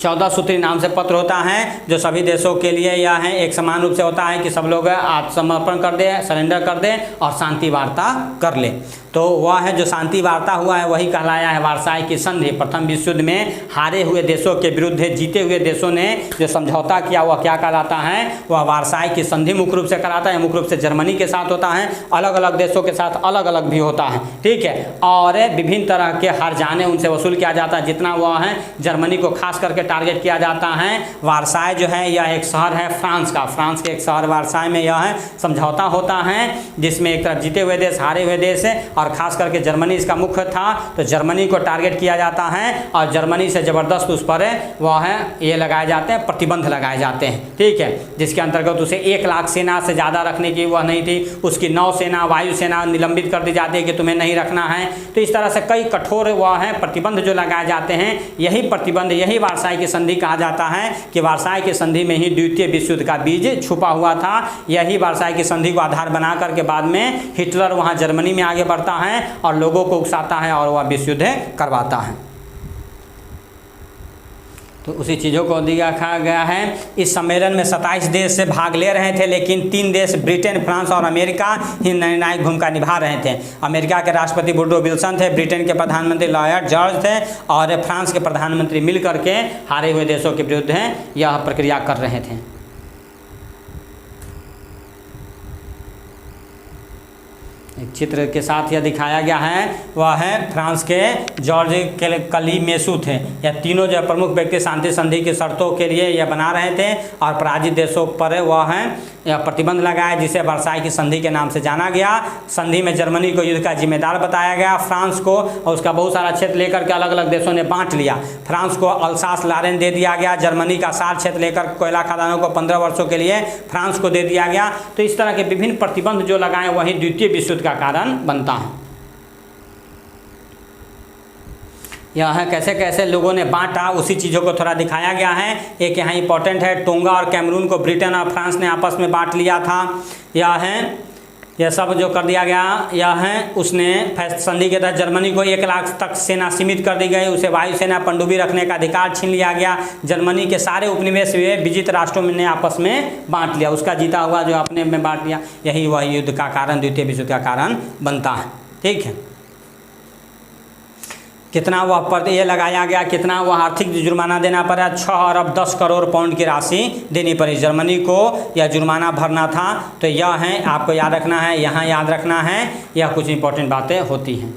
S1: 14 सूत्री नाम से पत्र होता है जो सभी देशों के लिए यह है एक समान रूप से होता है कि सब लोग आत्मसमर्पण कर दे, सरेंडर कर दे और शांति वार्ता कर ले। तो वह है जो शांति वार्ता हुआ है वही कहलाया है वार्साई की संधि। प्रथम विश्व युद्ध में हारे हुए देशों के विरुद्ध जीते हुए देशों ने जो समझौता किया वह क्या कहलाता है, वह वार्साई की संधि मुख्य रूप से कहलाता है। मुख्य रूप से जर्मनी के साथ होता है, अलग अलग देशों के साथ अलग अलग भी होता है। ठीक है। और विभिन्न तरह के हर्जाने उनसे वसूल किया जाता है। जितना वह है जर्मनी को खास करके टारगेट किया जाता है। वार्साई जो है यह एक शहर है फ्रांस का, फ्रांस के एक शहर वार्साई में यह है समझौता होता है जिसमें एक तरफ जीते हुए देश, हारे हुए देश और खास करके जर्मनी इसका मुख्य था। तो जर्मनी को टारगेट किया जाता है और जर्मनी से ज़बरदस्त उस पर वह है ये लगाए जाते हैं, प्रतिबंध लगाए जाते हैं। ठीक है। जिसके अंतर्गत उसे 1 लाख सेना से ज़्यादा रखने की वह नहीं थी, उसकी नौसेना, वायुसेना निलंबित कर दी जाती है कि तुम्हें नहीं रखना है। तो इस तरह से कई कठोर वह है प्रतिबंध जो लगाए जाते हैं। यही प्रतिबंध, यही वार्साई की संधि कहा जाता है कि वार्साई की संधि में ही द्वितीय विश्व युद्ध का बीज छुपा हुआ था। यही वार्साई की संधि को आधार बना करके बाद में हिटलर वहाँ जर्मनी में आगे बढ़ता है और लोगों को उकसाता है और वह विश्व युद्ध करवाता है। तो उसी चीज़ों को दिखा गया है। इस सम्मेलन में 27 देश से भाग ले रहे थे, लेकिन 3 देश ब्रिटेन, फ्रांस और अमेरिका ही निर्णायक भूमिका निभा रहे थे। अमेरिका के राष्ट्रपति वुडरो विल्सन थे, ब्रिटेन के प्रधानमंत्री लॉयड जॉर्ज थे और फ्रांस के प्रधानमंत्री मिल करके हारे हुए देशों के विरुद्ध यह प्रक्रिया कर रहे थे। एक चित्र के साथ यह दिखाया गया है, वह है फ्रांस के जॉर्ज कलीमेसु थे। यह तीनों जो प्रमुख व्यक्ति शांति संधि की शर्तों के लिए यह बना रहे थे और पराजित देशों पर वह है यह प्रतिबंध लगाया, जिसे वर्साई की संधि के नाम से जाना गया। संधि में जर्मनी को युद्ध का जिम्मेदार बताया गया, फ्रांस को और उसका बहुत सारा क्षेत्र लेकर के अलग अलग देशों ने बांट लिया। फ्रांस को अल्सास लॉरेन दे दिया गया, जर्मनी का 7 क्षेत्र लेकर कोयला खदानों को 15 वर्षों के लिए फ्रांस को दे दिया गया। तो इस तरह के विभिन्न प्रतिबंध जो लगाए वही द्वितीय विश्व युद्ध का कारण बनता है। यह है कैसे कैसे लोगों ने बांटा, उसी चीज़ों को थोड़ा दिखाया गया है। एक यहाँ इंपॉर्टेंट है, टोंगा और कैमरून को ब्रिटेन और फ्रांस ने आपस में बांट लिया था। यह सब जो कर दिया गया, यह है उसने संधि के तहत जर्मनी को 1 लाख तक सेना सीमित कर दी गई, उसे वायुसेना पनडुब्बी रखने का अधिकार छीन लिया गया। जर्मनी के सारे उपनिवेश हुए विजित राष्ट्रों ने आपस में बांट लिया, उसका जीता हुआ जो अपने में बांट लिया। यही वह युद्ध का कारण, द्वितीय विश्व युद्ध का कारण बनता है। ठीक है। कितना वह पर ये लगाया गया, कितना वह आर्थिक जुर्माना देना पड़ा, 6 अरब 10 करोड़ पाउंड की राशि देनी पड़ी जर्मनी को, यह जुर्माना भरना था। तो यह है आपको याद रखना है, यहाँ याद रखना है, यह कुछ इंपॉर्टेंट बातें होती हैं।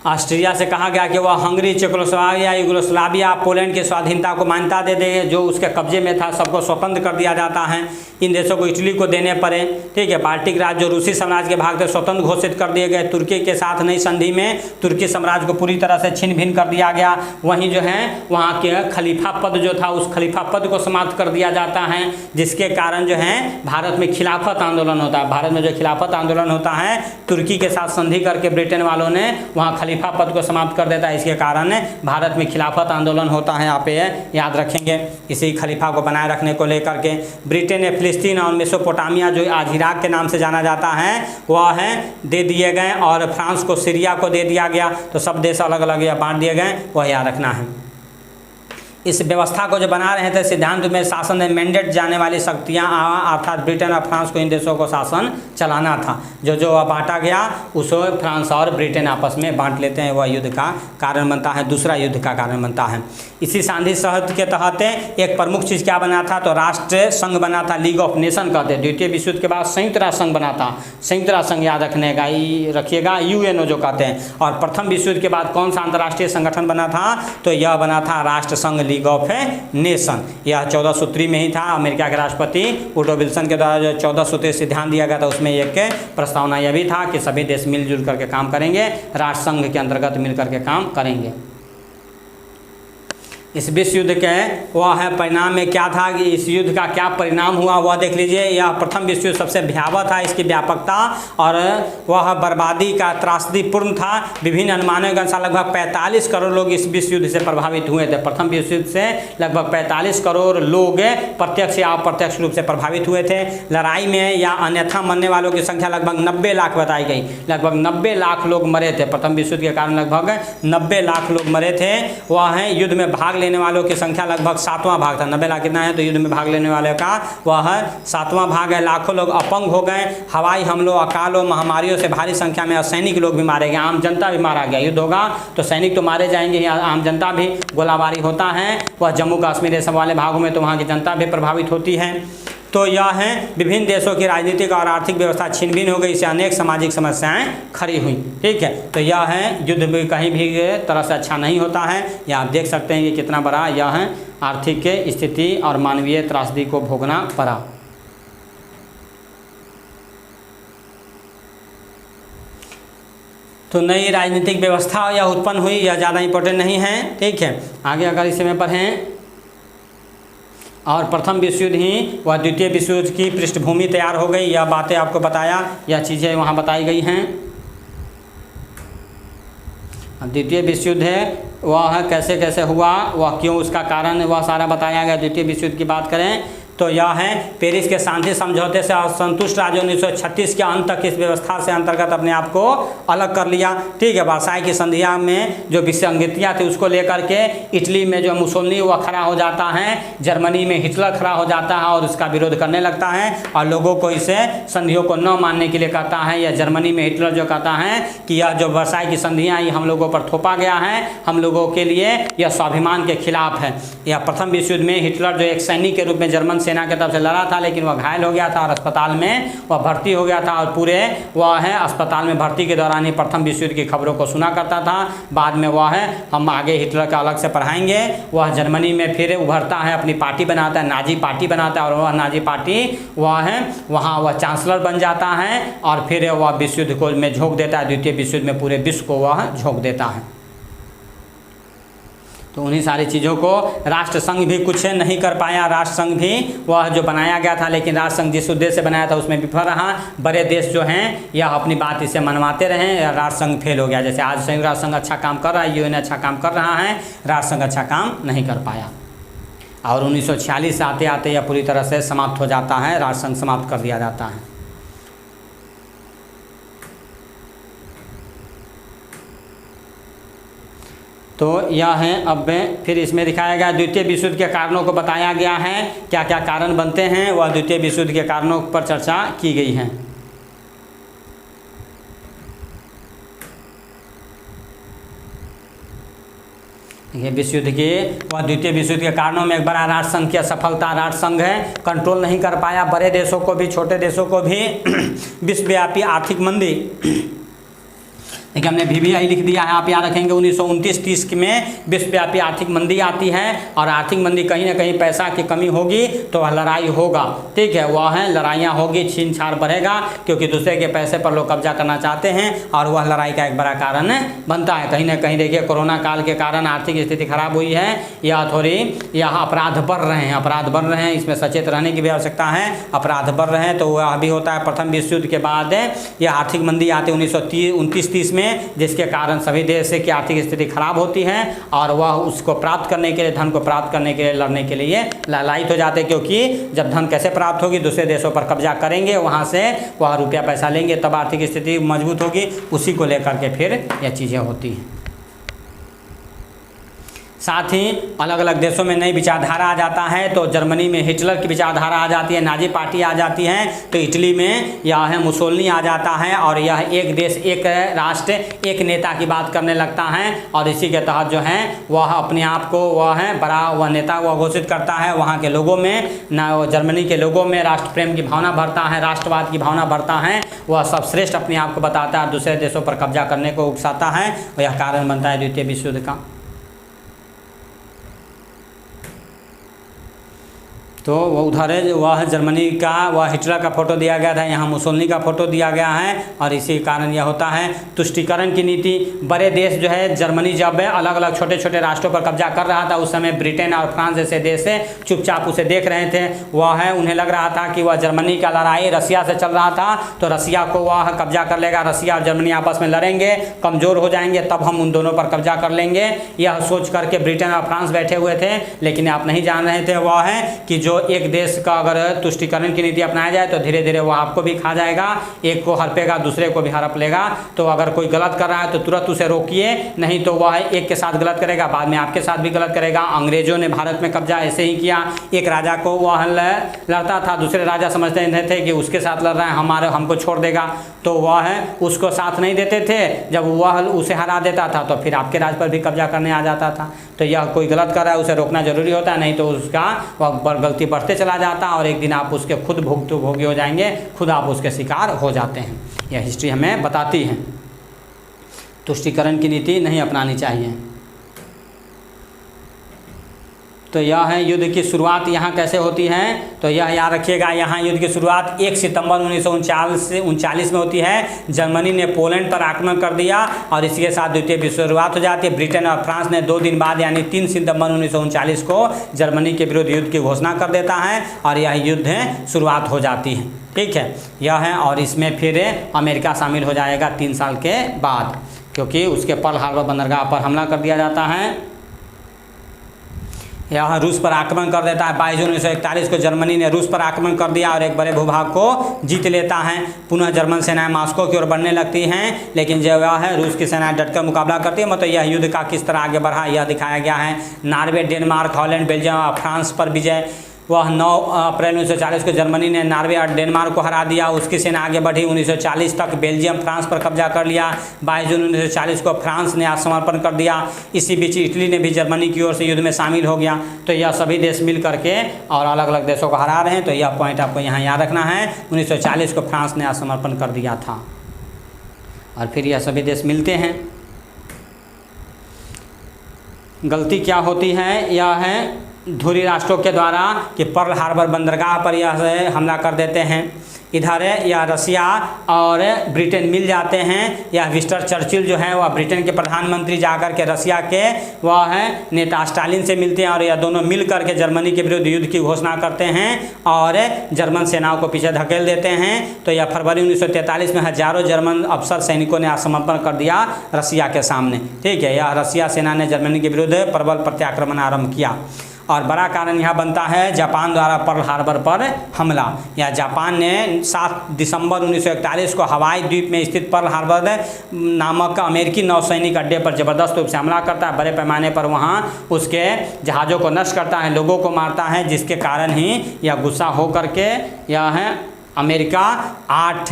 S1: ऑस्ट्रिया से कहा गया कि वह हंगरी, चेकोस्लोवाकिया, यूगोस्लाविया, पोलैंड की स्वाधीनता को मान्यता दे दे, जो उसके कब्जे में था सबको स्वतंत्र कर दिया जाता है। इन देशों को इटली को देने पड़े। ठीक है। बाल्टिक राज्य जो रूसी साम्राज्य के भाग थे स्वतंत्र घोषित कर दिए गए। तुर्की के साथ नई संधि में तुर्की साम्राज्य को पूरी तरह से छिन्न भिन्न कर दिया गया। वहीं जो है वहाँ के खलीफा पद जो था उस खलीफा पद को समाप्त कर दिया जाता है, जिसके कारण जो है भारत में खिलाफत आंदोलन होता है। भारत में जो खिलाफत आंदोलन होता है, तुर्की के साथ संधि करके ब्रिटेन वालों ने वहाँ खलीफा पद को समाप्त कर देता है। इसके कारण भारत में खिलाफत आंदोलन होता है, आप ये याद रखेंगे। इसी खलीफा को बनाए रखने को लेकर के ब्रिटेन ने फिलिस्तीन और मेसोपोटामिया जो आज इराक के नाम से जाना जाता है वह है दे दिए गए, और फ्रांस को सीरिया को दे दिया गया। तो सब देश अलग अलग या बांट दिए गए, वह याद रखना है। इस व्यवस्था को जो बना रहे थे सिद्धांत में शासन में मैंडेट जाने वाली शक्तियाँ अर्थात ब्रिटेन और फ्रांस को इन देशों को शासन चलाना था। जो बांटा गया उसको फ्रांस और ब्रिटेन आपस में बांट लेते हैं, वह युद्ध का कारण बनता है, दूसरा युद्ध का कारण बनता है। इसी सांधि सहत के तहत एक प्रमुख चीज़ क्या बना था, तो राष्ट्र संघ बना था, लीग ऑफ नेशन कहते हैं। द्वितीय विश्व युद्ध के बाद संयुक्त राष्ट्र संघ बना था, संयुक्त राष्ट्र संघ याद रखने का रखिएगा, यूएनओ जो कहते हैं। और प्रथम विश्व युद्ध के बाद कौन सा अंतर्राष्ट्रीय संगठन बना था, तो यह बना था राष्ट्र संघ, लीग ऑफ नेशन। यह 14 सूत्री में ही था। अमेरिका के राष्ट्रपति वुडरो विल्सन के द्वारा जो 14 सूत्री सिद्धांत दिया गया था उसमें एक प्रस्तावना यह भी था कि सभी देश मिलजुल करके काम करेंगे, राष्ट्र संघ के अंतर्गत मिलकर के काम करेंगे। इस विश्व युद्ध के वह है परिणाम में क्या था कि इस युद्ध का क्या परिणाम हुआ वह देख लीजिए। यह प्रथम विश्व युद्ध सबसे भयावह था, इसकी व्यापकता और वह बर्बादी का त्रासदीपूर्ण था। विभिन्न अनुमानों के अनुसार लगभग 45 करोड़ लोग इस विश्व युद्ध से प्रभावित हुए थे। प्रथम विश्व युद्ध से लगभग 45 करोड़ लोग प्रत्यक्ष या अप्रत्यक्ष रूप से प्रभावित हुए थे। लड़ाई में या अन्यथा मरने वालों की संख्या लगभग 90 लाख बताई गई। लगभग 90 लाख लोग मरे थे प्रथम विश्व युद्ध के कारण, लगभग 90 लाख लोग मरे थे। वह है युद्ध में भाग लेने वालों की संख्या लगभग 7वां भाग था। 90 लाख कितना है, तो युद्ध में भाग लेने वाले का वह 7वां भाग है। लाखों लोग अपंग हो गए। हवाई हमलों, अकालों, महामारियों से भारी संख्या में असैनिक लोग भी मारे गए, आम जनता भी मारा गया। युद्ध होगा तो सैनिक तो मारे जाएंगे, आम जनता भी, गोलाबारी होता है वह जम्मू कश्मीर ये सब वाले भागों में, तो वहाँ की जनता भी प्रभावित होती है। तो यह है विभिन्न देशों की राजनीतिक और आर्थिक व्यवस्था छिन्न भिन्न हो गई, इससे अनेक सामाजिक समस्याएं खड़ी हुई। ठीक है, तो यह है युद्ध भी कहीं भी तरह से अच्छा नहीं होता है। यह आप देख सकते हैं कि कितना बड़ा यह है आर्थिक स्थिति और मानवीय त्रासदी को भोगना पड़ा। तो नई राजनीतिक व्यवस्था यह उत्पन्न हुई, यह ज़्यादा इंपॉर्टेंट नहीं है। ठीक है, आगे अगर इसे में पढ़ें, और प्रथम विश्व युद्ध ही वह द्वितीय विश्व युद्ध की पृष्ठभूमि तैयार हो गई। यह बातें आपको बताया, यह चीज़ें वहाँ बताई गई हैं। द्वितीय विश्व युद्ध है वह कैसे कैसे हुआ, वह क्यों, उसका कारण वह सारा बताया गया। द्वितीय विश्व युद्ध की बात करें तो यह है पेरिस के शांति समझौते से असंतुष्ट राज्यों ने 1936 के अंत तक इस व्यवस्था से अंतर्गत अपने आप को अलग कर लिया। ठीक है, वर्साई की संधिया में जो विसंगतियाँ थी उसको लेकर के इटली में जो मुसोलिनी वह खड़ा हो जाता है, जर्मनी में हिटलर खड़ा हो जाता है और उसका विरोध करने लगता है और लोगों को इसे संधियों को न मानने के लिए कहता है। या जर्मनी में हिटलर जो कहता है कि यह जो वर्साई की संधियाँ ये हम लोगों पर थोपा गया है, हम लोगों के लिए यह स्वाभिमान के खिलाफ है। यह प्रथम विश्व युद्ध में हिटलर जो एक सैनिक के रूप में जर्मन सेना की तरफ से लड़ा था, लेकिन वह घायल हो गया था और अस्पताल में वह भर्ती हो गया था और पूरे वह है अस्पताल में भर्ती के दौरान ही प्रथम विश्व युद्ध की खबरों को सुना करता था। बाद में वह है, हम आगे हिटलर का अलग से पढ़ाएंगे, वह जर्मनी में फिर उभरता है, अपनी पार्टी बनाता है, नाजी पार्टी बनाता है और वह नाजी पार्टी वह है वहाँ वह चांसलर बन जाता है और फिर वह विश्व युद्ध को में झोंक देता है। द्वितीय विश्व युद्ध में पूरे विश्व को वह झोंक देता है। तो उन्हीं सारी चीज़ों को राष्ट्र संघ भी कुछ नहीं कर पाया। राष्ट्र संघ भी वह जो बनाया गया था, लेकिन राष्ट्र संघ जिस उद्देश्य से बनाया था उसमें विफल रहा। बड़े देश जो हैं यह अपनी बात इसे मनवाते रहे, राष्ट्र संघ फेल हो गया। जैसे आज संयुक्त राष्ट्र संघ अच्छा काम कर रहा है, यूएन अच्छा काम कर रहा है, राष्ट्र संघ अच्छा काम नहीं कर पाया। और 1946 आते आते यह पूरी तरह से समाप्त हो जाता है, राष्ट्र संघ समाप्त कर दिया जाता है। तो यह है, अब फिर इसमें दिखाया गया द्वितीय विश्व युद्ध के कारणों को बताया गया है, क्या क्या कारण बनते हैं, वह द्वितीय विश्व युद्ध के कारणों पर चर्चा की गई है। ये विश्व युद्ध के वह द्वितीय विश्व युद्ध के कारणों में एक बड़ा राष्ट्र संघ की असफलता। राष्ट्र संघ है कंट्रोल नहीं कर पाया, बड़े देशों को भी छोटे देशों को भी विश्वव्यापी आर्थिक मंदी, देखिए हमने VVI लिख दिया है, आप याद रखेंगे। 1929-30 में विश्वव्यापी आर्थिक मंदी आती है और आर्थिक मंदी कहीं ना कहीं पैसा की कमी होगी तो वह लड़ाई होगा। ठीक है, वह है लड़ाइयाँ होगी, छीन छाड़ बढ़ेगा क्योंकि दूसरे के पैसे पर लोग कब्जा करना चाहते हैं और वह लड़ाई का एक बड़ा कारण बनता है। कहीं ना कहीं देखिए कोरोना काल के कारण आर्थिक स्थिति खराब हुई है या थोड़ी यह अपराध बढ़ रहे हैं, अपराध बढ़ रहे हैं, इसमें सचेत रहने की भी आवश्यकता है। अपराध बढ़ रहे हैं तो वह अभी होता है प्रथम विश्व युद्ध के बाद यह आर्थिक मंदी आती है 1929-30 में। में, जिसके कारण सभी देश की आर्थिक स्थिति खराब होती है और वह उसको प्राप्त करने के लिए, धन को प्राप्त करने के लिए लड़ने के लिए लालायित हो जाते हैं। क्योंकि जब धन कैसे प्राप्त होगी, दूसरे देशों पर कब्जा करेंगे, वहाँ से वह रुपया पैसा लेंगे, तब आर्थिक स्थिति मजबूत होगी। उसी को लेकर के फिर यह चीज़ें होती हैं। साथ ही अलग अलग देशों में नई विचारधारा आ जाता है। तो जर्मनी में हिटलर की विचारधारा आ जाती है, नाजी पार्टी आ जाती है। तो इटली में यह है मुसोलिनी आ जाता है और यह एक देश एक राष्ट्र एक नेता की बात करने लगता है और इसी के तहत जो है वह अपने आप को वह है बड़ा वह नेता वह घोषित करता है। वहाँ के लोगों में न जर्मनी के लोगों में राष्ट्र प्रेम की भावना भरता है, राष्ट्रवाद की भावना भरता है। वह सबश्रेष्ठ अपने आप को बताता है, दूसरे देशों पर कब्जा करने को उकसाता है और यह कारण बनता है द्वितीय विश्व युद्ध का। तो वो उधर वह जर्मनी का वह हिटलर का फोटो दिया गया था, यहाँ मुसोलिनी का फोटो दिया गया है और इसी कारण यह होता है। तुष्टीकरण की नीति, बड़े देश जो है जर्मनी जब अलग अलग छोटे छोटे राष्ट्रों पर कब्जा कर रहा था, उस समय ब्रिटेन और फ्रांस जैसे देश चुपचाप उसे देख रहे थे। वह है उन्हें लग रहा था कि वह जर्मनी का लड़ाई रसिया से चल रहा था, तो रसिया को वह कब्जा कर लेगा, रसिया और जर्मनी आपस में लड़ेंगे, कमज़ोर हो जाएंगे, तब हम उन दोनों पर कब्जा कर लेंगे। यह सोच करके ब्रिटेन और फ्रांस बैठे हुए थे। लेकिन आप नहीं जान रहे थे वह है कि जो एक देश का अगर तुष्टीकरण की नीति अपनाया जाए तो धीरे धीरे वो आपको भी खा जाएगा, एक को हड़पेगा दूसरे को भी हड़प लेगा। तो अगर कोई गलत कर रहा है तो तुरंत उसे रोकिए, नहीं तो वह एक के साथ गलत करेगा, बाद में आपके साथ भी गलत करेगा। अंग्रेजों ने भारत में कब्जा ऐसे ही किया। एक राजा को वह लड़ता था, दूसरे राजा समझते थे कि उसके साथ लड़ रहा है, हमको छोड़ देगा, तो वह है उसको साथ नहीं देते थे। जब वह उसे हरा देता था तो फिर आपके राज पर भी कब्जा करने आ जाता था। तो यह कोई गलत कर रहा है उसे रोकना जरूरी होता है, नहीं तो उसका वह गलती बढ़ते चला जाता और एक दिन आप उसके खुद भुगतभोगी हो जाएंगे, खुद आप उसके शिकार हो जाते हैं। यह हिस्ट्री हमें बताती है। तुष्टीकरण की नीति नहीं अपनानी चाहिए। तो यह है युद्ध की शुरुआत यहाँ कैसे होती है, तो यह याद रखिएगा। यहाँ युद्ध की शुरुआत 1 सितंबर 1939 में होती है। जर्मनी ने पोलैंड पर आक्रमण कर दिया और इसके साथ द्वितीय विश्व शुरुआत हो जाती है। ब्रिटेन और फ्रांस ने 2 दिन बाद यानी 3 सितंबर 1939 को जर्मनी के विरुद्ध युद्ध की घोषणा कर देता है और यह युद्ध शुरुआत हो जाती है। ठीक है, यह है। और इसमें फिर अमेरिका शामिल हो जाएगा 3 साल के बाद, क्योंकि उसके पर्ल हार्बर बंदरगाह पर हमला कर दिया जाता है। यहाँ रूस पर आक्रमण कर देता है। 22 जून 1941 को जर्मनी ने रूस पर आक्रमण कर दिया और एक बड़े भूभाग को जीत लेता है। पुनः जर्मन सेनाएं मॉस्को की ओर बढ़ने लगती हैं, लेकिन जो वह है रूस की सेनाएं डटकर मुकाबला करती है। मतलब यह युद्ध का किस तरह आगे बढ़ा यह दिखाया गया है। नॉर्वे, डेनमार्क, हॉलैंड, बेल्जियम और फ्रांस पर विजय। वह 9 अप्रैल 1940 को जर्मनी ने नॉर्वे और डेनमार्क को हरा दिया। उसकी सेना आगे बढ़ी। 1940 तक बेल्जियम फ्रांस पर कब्जा कर लिया। 22 जून 1940 को फ्रांस ने आत्मसमर्पण कर दिया। इसी बीच इटली ने भी जर्मनी की ओर से युद्ध में शामिल हो गया। तो यह सभी देश मिल करके और अलग अलग देशों को हरा रहे हैं। तो यह पॉइंट आपको यहाँ याद रखना है। 1940 को फ्रांस ने आत्मसमर्पण कर दिया था और फिर यह सभी देश मिलते हैं। गलती क्या होती है, यह है धुरी राष्ट्रों के द्वारा कि पर्ल हार्बर बंदरगाह पर यह हमला कर देते हैं। इधर यह रसिया और ब्रिटेन मिल जाते हैं। यह विंस्टन चर्चिल जो है वह ब्रिटेन के प्रधानमंत्री जाकर के रसिया के वह है नेता स्टालिन से मिलते हैं और यह दोनों मिल करके जर्मनी के विरुद्ध युद्ध की घोषणा करते हैं और जर्मन सेनाओं को पीछे धकेल देते हैं। तो यह फरवरी 1943 में हजारों जर्मन अफसर सैनिकों ने आत्मसमर्पण कर दिया रसिया के सामने। ठीक है, यह रसिया सेना ने जर्मनी के विरुद्ध प्रबल प्रत्याक्रमण आरंभ किया। और बड़ा कारण यह बनता है जापान द्वारा पर्ल हार्बर पर हमला। या जापान ने 7 दिसंबर 1941 को हवाई द्वीप में स्थित पर्ल हार्बर नामक अमेरिकी नौसैनिक अड्डे पर ज़बरदस्त रूप से हमला करता है। बड़े पैमाने पर वहाँ उसके जहाज़ों को नष्ट करता है, लोगों को मारता है, जिसके कारण ही यह गुस्सा हो करके यह है अमेरिका 8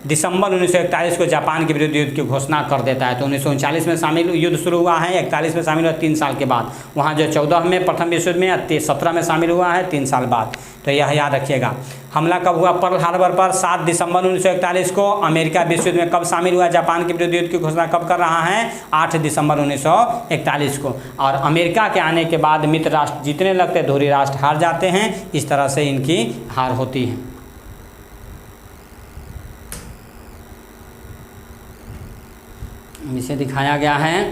S1: दिसंबर 1941 को जापान के विरुद्ध युद्ध की घोषणा कर देता है। तो 1939 में शामिल युद्ध शुरू हुआ है, 41 में शामिल हुआ 3 साल के बाद। वहाँ जो 14 में प्रथम विश्व युद्ध में 17 में शामिल हुआ है 3 साल बाद। तो यह याद रखिएगा। हमला कब हुआ पर्ल हार्बर पर? 7 दिसंबर 1941 को। अमेरिका विश्व युद्ध में कब शामिल हुआ? जापान के विरुद्ध युद्ध की घोषणा कब कर रहा है? 8 दिसंबर 1941 को। और अमेरिका के आने के बाद मित्र राष्ट्र जीतने लगते, धुरी राष्ट्र हार जाते हैं। इस तरह से इनकी हार होती है। इसे दिखाया गया है।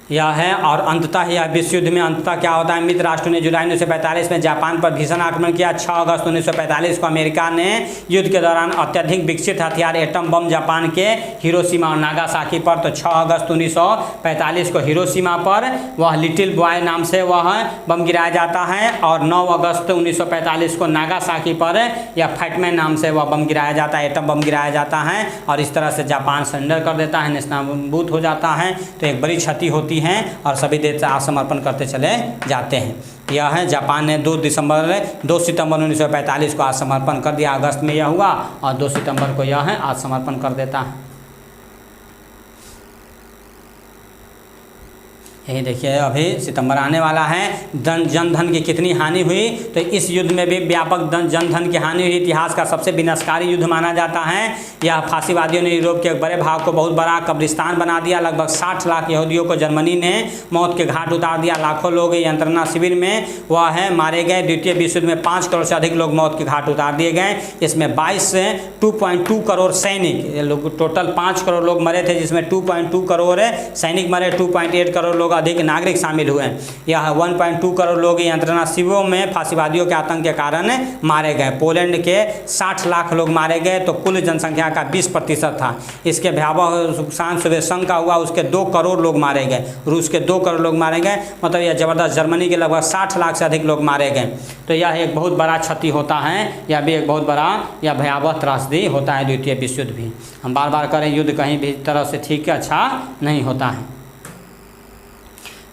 S1: यह है। और अंततः यह विश्व युद्ध में अंततः क्या होता है, मित्र राष्ट्रों ने जुलाई 1945 में जापान पर भीषण आक्रमण किया। 6 अगस्त 1945 को अमेरिका ने युद्ध के दौरान अत्यधिक विकसित हथियार एटम बम जापान के हिरोशिमा और नागासाकी पर, तो 6 अगस्त 1945 को हिरोशिमा पर वह लिटिल बॉय नाम से वह बम गिराया जाता है, और 9 अगस्त 1945 को नागासाकी पर या फैटमैन नाम से वह बम गिराया जाता है, एटम बम गिराया जाता है, और इस तरह से जापान सरेंडर कर देता है, नेस्तनाबूद हो जाता है। तो एक बड़ी क्षति होती हैं और सभी देश आत्मसमर्पण करते चले जाते हैं। यह है, जापान ने 2 सितंबर 1945 को आत्मसमर्पण कर दिया, अगस्त में यह हुआ, और 2 सितंबर को यह है आत्मसमर्पण कर देता है। यही देखिए अभी सितंबर आने वाला है। जनधन की कितनी हानि हुई, तो इस युद्ध में भी व्यापक जनधन की हानि हुई। इतिहास का सबसे विनाशकारी युद्ध माना जाता है। यह फांसीवादियों ने यूरोप के एक बड़े भाग को बहुत बड़ा कब्रिस्तान बना दिया। लगभग 60 लाख यहूदियों को जर्मनी ने मौत के घाट उतार दिया। लाखों लोग यंत्रणा शिविर में वह है मारे गए। द्वितीय विश्व युद्ध में 5 करोड़ से अधिक लोग मौत के घाट उतार दिए गए। इसमें 2.2 करोड़ सैनिक, टोटल 5 करोड़ लोग मरे थे, जिसमें 2.2 करोड़ सैनिक मरे, 2.8 करोड़ लोग अधिक नागरिक शामिल हुए। यह 1.2 करोड़ लोग यंत्रणा शिविरों में फांसीवादियों के आतंक के कारण मारे गए। पोलैंड के 60 लाख लोग मारे गए, तो कुल जनसंख्या का 20% था। इसके भयावह नुकसान सोवियत का हुआ, उसके 2 करोड़ लोग मारे गए। रूस के 2 करोड़ लोग मारे गए, मतलब यह जबरदस्त। जर्मनी के लगभग 60 लाख से अधिक लोग मारे गए। तो यह एक बहुत बड़ा क्षति होता है, यह भी एक बहुत बड़ा या भयावह त्रासदी होता है द्वितीय विश्व युद्ध भी। हम बार बार करें, युद्ध कहीं भी तरह से ठीक अच्छा नहीं होता है।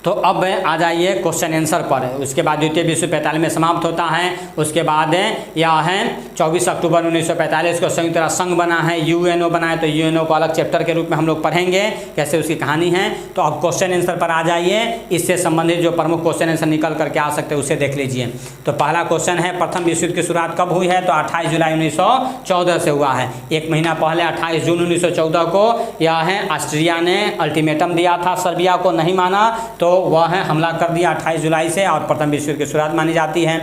S1: तो अब आ जाइए क्वेश्चन आंसर पर। उसके बाद द्वितीय विश्व 45 में समाप्त होता है। उसके बाद यह है 24 अक्टूबर 1945 को संयुक्त राष्ट्र संघ बना है, यूएनओ बना है। तो यूएनओ को अलग चैप्टर के रूप में हम लोग पढ़ेंगे, कैसे उसकी कहानी है। तो अब क्वेश्चन आंसर पर आ जाइए। इससे संबंधित जो प्रमुख क्वेश्चन आंसर निकल करके आ सकते हैं उसे देख लीजिए। तो पहला क्वेश्चन है, प्रथम विश्व युद्ध की शुरुआत कब हुई है, तो 28 जुलाई 1914 से हुआ है। एक महीना पहले 28 जून 1914 को यह है ऑस्ट्रिया ने अल्टीमेटम दिया था, सर्बिया को नहीं माना, तो वह है हमला कर दिया 28 जुलाई से, और प्रथम विश्व युद्ध की शुरुआत मानी जाती है।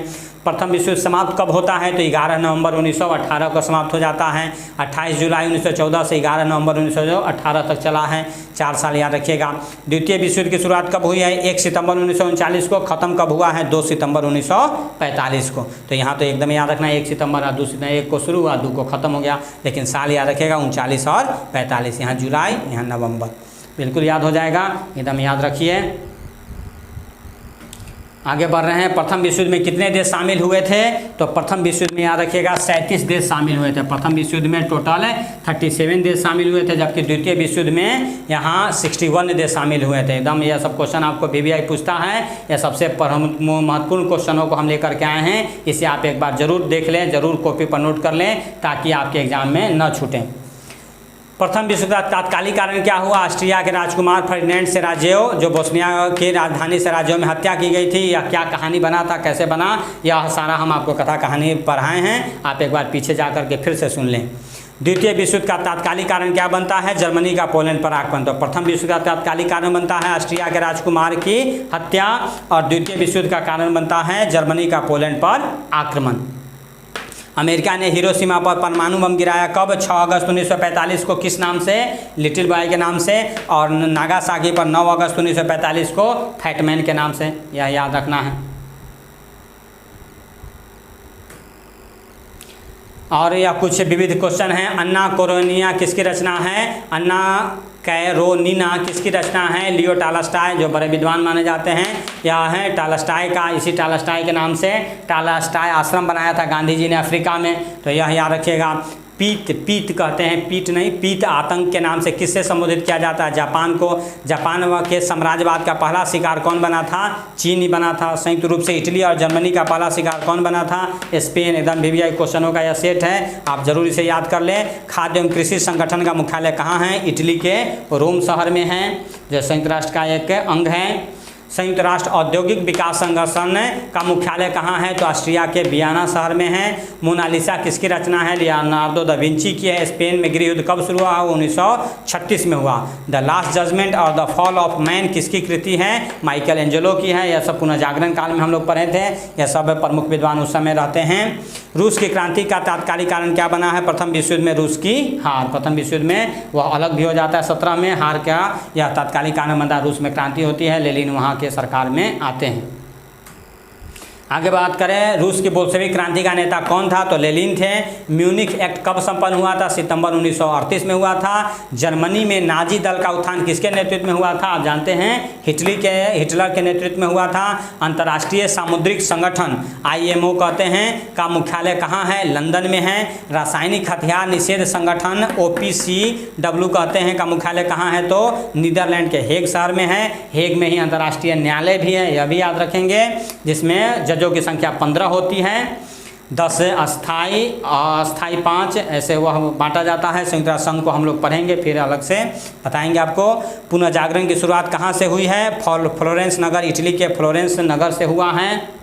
S1: प्रथम विश्व युद्ध समाप्त कब होता है, तो 11 नवंबर 1918 को समाप्त हो जाता है। 28 जुलाई 1914 से 11 नवंबर 1918 तक चला है, 4 साल याद रखिएगा। द्वितीय विश्व युद्ध की शुरुआत कब हुई है, 1 सितंबर 1939 को। ख़त्म कब हुआ है, 2 सितंबर 1945 को। तो यहाँ तो एकदम याद रखना, 1 सितंबर और 2 सितंबर, 1 को शुरू हुआ, 2 को ख़त्म हो गया, लेकिन साल याद रखिएगा 39 और 45। यहाँ जुलाई, यहाँ नवंबर, बिल्कुल याद हो जाएगा, एकदम याद रखिए। आगे बढ़ रहे हैं। प्रथम विश्व युद्ध में कितने देश शामिल हुए थे, तो प्रथम विश्व युद्ध में याद रखिएगा 37 देश शामिल हुए थे। प्रथम विश्व युद्ध में टोटल 37 देश शामिल हुए थे, जबकि द्वितीय विश्व युद्ध में यहाँ 61 देश शामिल हुए थे। एकदम यह सब क्वेश्चन आपको VVI पूछता है। यह सबसे महत्वपूर्ण क्वेश्चनों को हम लेकर के आए हैं। इसे आप एक बार जरूर देख लें, जरूर कॉपी पर नोट कर लें, ताकि आपके एग्जाम में न छूटें। प्रथम विश्व युद्ध का तात्कालिक कारण क्या हुआ, ऑस्ट्रिया के राजकुमार फर्डिनेंड सेराजेव, जो बोस्निया की राजधानी सेराजेव में हत्या की गई थी। यह क्या कहानी बना था, कैसे बना, यह सारा हम आपको कथा कहानी पढ़ाए हैं। आप एक बार पीछे जा कर के फिर से सुन लें। द्वितीय विश्व युद्ध का तात्कालिक कारण क्या बनता है, जर्मनी का पोलैंड पर आक्रमण। तो प्रथम विश्व युद्ध का तात्कालिक कारण बनता है ऑस्ट्रिया के राजकुमार की हत्या, और द्वितीय विश्व युद्ध का कारण बनता है जर्मनी का पोलैंड पर आक्रमण। अमेरिका ने हिरोशिमा पर परमाणु बम गिराया कब, 6 अगस्त 1945 को। किस नाम से, लिटिल बॉय के नाम से। और नागासाकी पर 9 अगस्त 1945 को फैटमैन के नाम से, यह याद रखना है। और यह कुछ विविध क्वेश्चन हैं। अन्ना कारेनिना किसकी रचना है, अन्ना कारेनिना किसकी रचना है, लियो टॉलस्टॉय, जो बड़े विद्वान माने जाते हैं। यह है टॉलस्टॉय का, इसी टॉलस्टॉय के नाम से टॉलस्टॉय आश्रम बनाया था गांधी जी ने अफ्रीका में। तो यह याद रखिएगा। पीत कहते हैं, पीट नहीं, पीत आतंक के नाम से किससे संबोधित किया जाता है, जापान को। जापान के साम्राज्यवाद का पहला शिकार कौन बना था, चीन ही बना था। संयुक्त रूप से इटली और जर्मनी का पहला शिकार कौन बना था, स्पेन। एकदम VVI क्वेश्चनों का यह सेट है, आप जरूर इसे याद कर लें। खाद्य एवं कृषि संगठन का मुख्यालय कहाँ है, इटली के रोम शहर में है, जो संयुक्त राष्ट्र का एक अंग है। संयुक्त राष्ट्र औद्योगिक विकास संगठन का मुख्यालय कहाँ है, तो ऑस्ट्रिया के वियना शहर में है। मोनालिसा किसकी रचना है, लियोनार्डो दा विंची की है। स्पेन में गृह युद्ध कब शुरू हुआ, 1936 में हुआ। द लास्ट जजमेंट और द फॉल ऑफ मैन किसकी कृति है, माइकल एंजेलो की है। यह सब पुनर्जागरण काल में हम लोग पढ़े थे। यह सब प्रमुख विद्वान उस समय रहते हैं। रूस की क्रांति का तात्कालिक कारण क्या बना है? प्रथम विश्व युद्ध में रूस की हार। प्रथम विश्व युद्ध में वह अलग भी हो जाता है 17 में, हार का यह तात्कालिक कारण बनता है। रूस में क्रांति होती है, लेनिन वहाँ के सरकार में आते हैं। आगे बात करें, रूस की बोल्शेविक क्रांति का नेता कौन था? तो लेनिन थे। म्यूनिख एक्ट कब संपन्न हुआ था? सितंबर 1938 में हुआ था। जर्मनी में नाजी दल का उत्थान किसके नेतृत्व में हुआ था? आप जानते हैं हिटलर के नेतृत्व में हुआ था। अंतर्राष्ट्रीय सामुद्रिक संगठन IMO कहते हैं का मुख्यालय कहाँ है? लंदन में है। रासायनिक हथियार निषेध संगठन OPCW कहते हैं का मुख्यालय कहाँ है? तो नीदरलैंड के हेग शहर में है। हेग में ही अंतर्राष्ट्रीय न्यायालय भी है, यह भी याद रखेंगे, जिसमें जजों की संख्या 15 होती है। 10 अस्थाई 5 ऐसे वह बांटा जाता है। संयुक्त राष्ट्र संघ को हम लोग पढ़ेंगे, फिर अलग से बताएंगे आपको। पुनः जागरण की शुरुआत कहाँ से हुई है? फ्लोरेंस नगर, इटली के फ्लोरेंस नगर से हुआ है।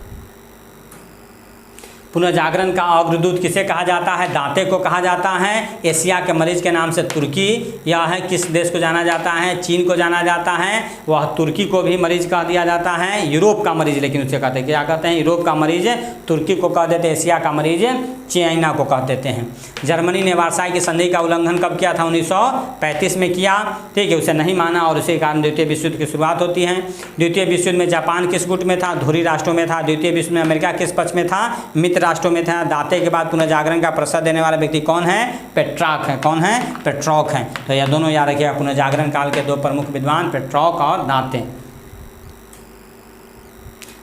S1: पुनर्जागरण का अग्रदूत किसे कहा जाता है? दांते को कहा जाता है। एशिया के मरीज के नाम से तुर्की यह है। किस देश को जाना जाता है? चीन को जाना जाता है। वह तुर्की को भी मरीज कह दिया जाता है। यूरोप का मरीज लेकिन उसे कहते हैं, क्या कहते हैं? यूरोप का मरीज तुर्की को कह देते हैं, एशिया का मरीज चाइना को कह देते हैं। जर्मनी ने वर्साई की संधि का उल्लंघन कब किया था? 1935 में किया, ठीक है। उसे नहीं माना और उसी कारण द्वितीय विश्व युद्ध की शुरुआत होती है। द्वितीय विश्व युद्ध में जापान किस गुट में था? धुरी राष्ट्रों में था। द्वितीय विश्व में अमेरिका किस पक्ष में था? मित्र राष्ट्रों में था। दांते के बाद पुनर्जागरण का प्रसाद देने वाला व्यक्ति कौन है? पेट्रार्क है। कौन है? पेट्रॉर्क है। तो यह दोनों याद रखिएगा, पुनर्जागरण काल के 2 प्रमुख विद्वान पेट्रॉर्क और दांते।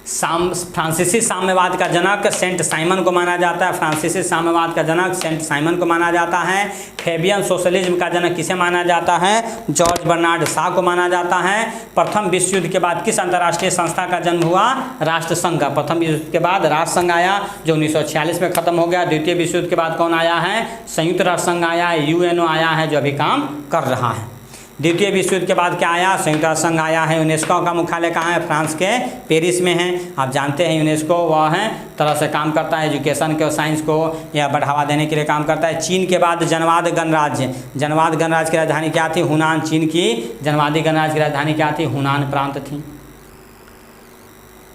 S1: फ्रांसीसी साम्यवाद का जनक सेंट साइमन को माना जाता है। फ्रांसीसी साम्यवाद का जनक सेंट साइमन को माना जाता है। फेबियन सोशलिज्म का जनक किसे माना जाता है? जॉर्ज बर्नार्ड शॉ को माना जाता है। प्रथम विश्व युद्ध के बाद किस अंतर्राष्ट्रीय संस्था का जन्म हुआ? राष्ट्र संघ का। प्रथम विश्व युद्ध के बाद राष्ट्र संघ आया, जो 1946 में खत्म हो गया। द्वितीय विश्व युद्ध के बाद कौन आया है? संयुक्त राष्ट्र संघ आया है। UNO आया है, जो अभी काम कर रहा है। द्वितीय विश्व युद्ध के बाद क्या आया? संयुक्त राष्ट्र संघ आया है। यूनेस्को का मुख्यालय कहाँ है? फ्रांस के पेरिस में है। आप जानते हैं यूनेस्को वह है तरह से काम करता है, एजुकेशन के और साइंस को यह बढ़ावा देने के लिए काम करता है। चीन के बाद जनवाद गणराज्य की राजधानी क्या थी? हुनान। चीन की जनवादी गणराज्य की राजधानी क्या थी? हुनान प्रांत थी।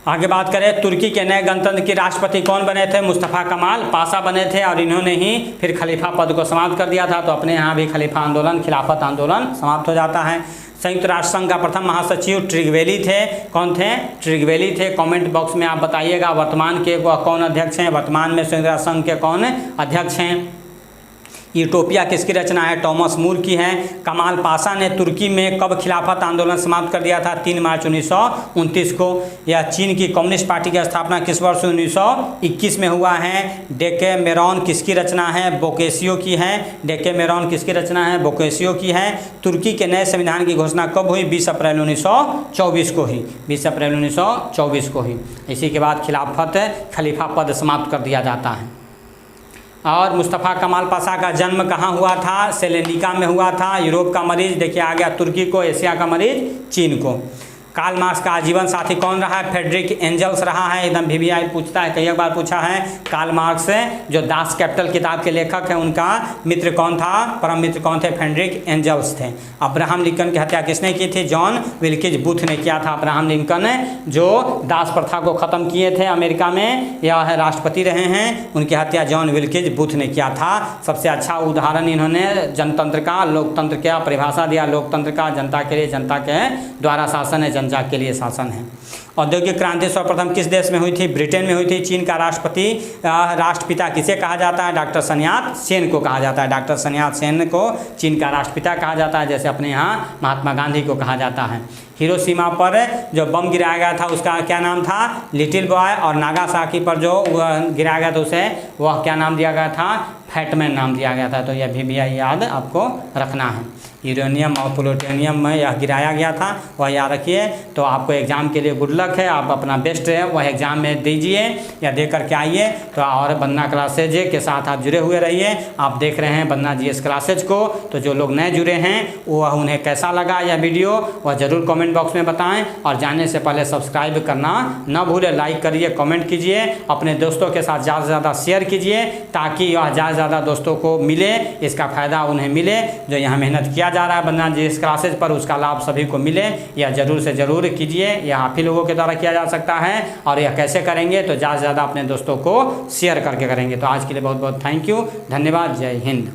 S1: आगे बात करें, तुर्की के नए गणतंत्र के राष्ट्रपति कौन बने थे? मुस्तफ़ा कमाल पाशा बने थे और इन्होंने ही फिर खलीफा पद को समाप्त कर दिया था। तो अपने यहाँ भी खलीफा आंदोलन, खिलाफत आंदोलन समाप्त हो जाता है। संयुक्त राष्ट्र संघ का प्रथम महासचिव ट्रिगवेली थे। कौन थे? ट्रिगवेली थे। कमेंट बॉक्स में आप बताइएगा वर्तमान के वह कौन अध्यक्ष हैं? वर्तमान में संयुक्त राष्ट्र संघ के कौन अध्यक्ष हैं? यूटोपिया किसकी रचना है? टॉमस मूर की है। कमाल पाशा ने तुर्की में कब खिलाफत आंदोलन समाप्त कर दिया था? 3 मार्च 1929 को। या चीन की कम्युनिस्ट पार्टी की स्थापना किस वर्ष 1921 में हुआ है? डेकेमेरॉन किसकी रचना है? बोकेशियो की है। डेकेमेरॉन किसकी रचना है? बोकेशियो की है। तुर्की के नए संविधान की घोषणा कब हुई? 20 अप्रैल 1924 को ही। 20 अप्रैल 1924 को ही। इसी के बाद खलीफा पद समाप्त कर दिया जाता है। और मुस्तफ़ा कमाल पाशा का जन्म कहाँ हुआ था? सेलेनिका में हुआ था। यूरोप का मरीज देखिए आ गया तुर्की को, एशिया का मरीज चीन को। कार्ल मार्क्स का आजीवन साथी कौन रहा है? फ्रेडरिक एंजल्स रहा है। एकदम VVI पूछता है, कई बार पूछा है। कार्ल मार्क्स जो दास कैपिटल किताब के लेखक हैं, उनका मित्र कौन था? परम मित्र कौन थे? फ्रेडरिक एंजल्स थे। अब्राहम लिंकन की हत्या किसने की थी? जॉन विल्किज बूथ ने किया था। अब्राहम लिंकन जो दास प्रथा को ख़त्म किए थे अमेरिका में, यह राष्ट्रपति रहे हैं, उनकी हत्या जॉन विल्किज बूथ ने किया था। सबसे अच्छा उदाहरण इन्होंने जनतंत्र का, लोकतंत्र का परिभाषा दिया। लोकतंत्र का जनता के लिए, जनता के द्वारा शासन है, जनता के लिए शासन है। औद्योगिक क्रांति सर्वप्रथम किस देश में हुई थी? ब्रिटेन में हुई थी। चीन का राष्ट्रपिता किसे कहा जाता है? डॉक्टर सन यात सेन को कहा जाता है। डॉक्टर सन यात सेन को चीन का राष्ट्रपिता कहा जाता है, जैसे अपने यहाँ महात्मा गांधी को कहा जाता है। हिरोशिमा पर जो बम गिराया गया था उसका क्या नाम था? Little boy. और नागासाकी पर जो गिराया गया था उसे वह क्या नाम दिया गया था? फैटमैन नाम दिया गया था। तो यह भी याद आपको रखना है। यूरेनियम और प्लूटोनियम में यह गिराया गया था, वह याद रखिए। तो आपको एग्ज़ाम के लिए गुड लक है। आप अपना बेस्ट है वह एग्ज़ाम में दीजिए या दे करके आइए। तो और बन्ना क्लासेज के साथ आप जुड़े हुए रहिए। आप देख रहे हैं बन्ना GS क्लासेज को। तो जो लोग नए जुड़े हैं वह उन्हें कैसा लगा यह वीडियो वह ज़रूर कमेंट बॉक्स में बताएं। और जाने से पहले सब्सक्राइब करना न भूलें। लाइक करिए, कमेंट कीजिए, अपने दोस्तों के साथ ज़्यादा से ज़्यादा शेयर कीजिए, ताकि यह ज़्यादा से ज़्यादा दोस्तों को मिले, इसका फ़ायदा उन्हें मिले जो यहाँ मेहनत किया जा रहा है बन्ना जी इस क्लासेज पर, उसका लाभ सभी को मिले, यह ज़रूर से ज़रूर कीजिए। यह आप ही लोगों के द्वारा किया जा सकता है, और यह कैसे करेंगे तो ज़्यादा से ज़्यादा अपने दोस्तों को शेयर करके करेंगे। तो आज के लिए बहुत बहुत थैंक यू, धन्यवाद, जय हिंद।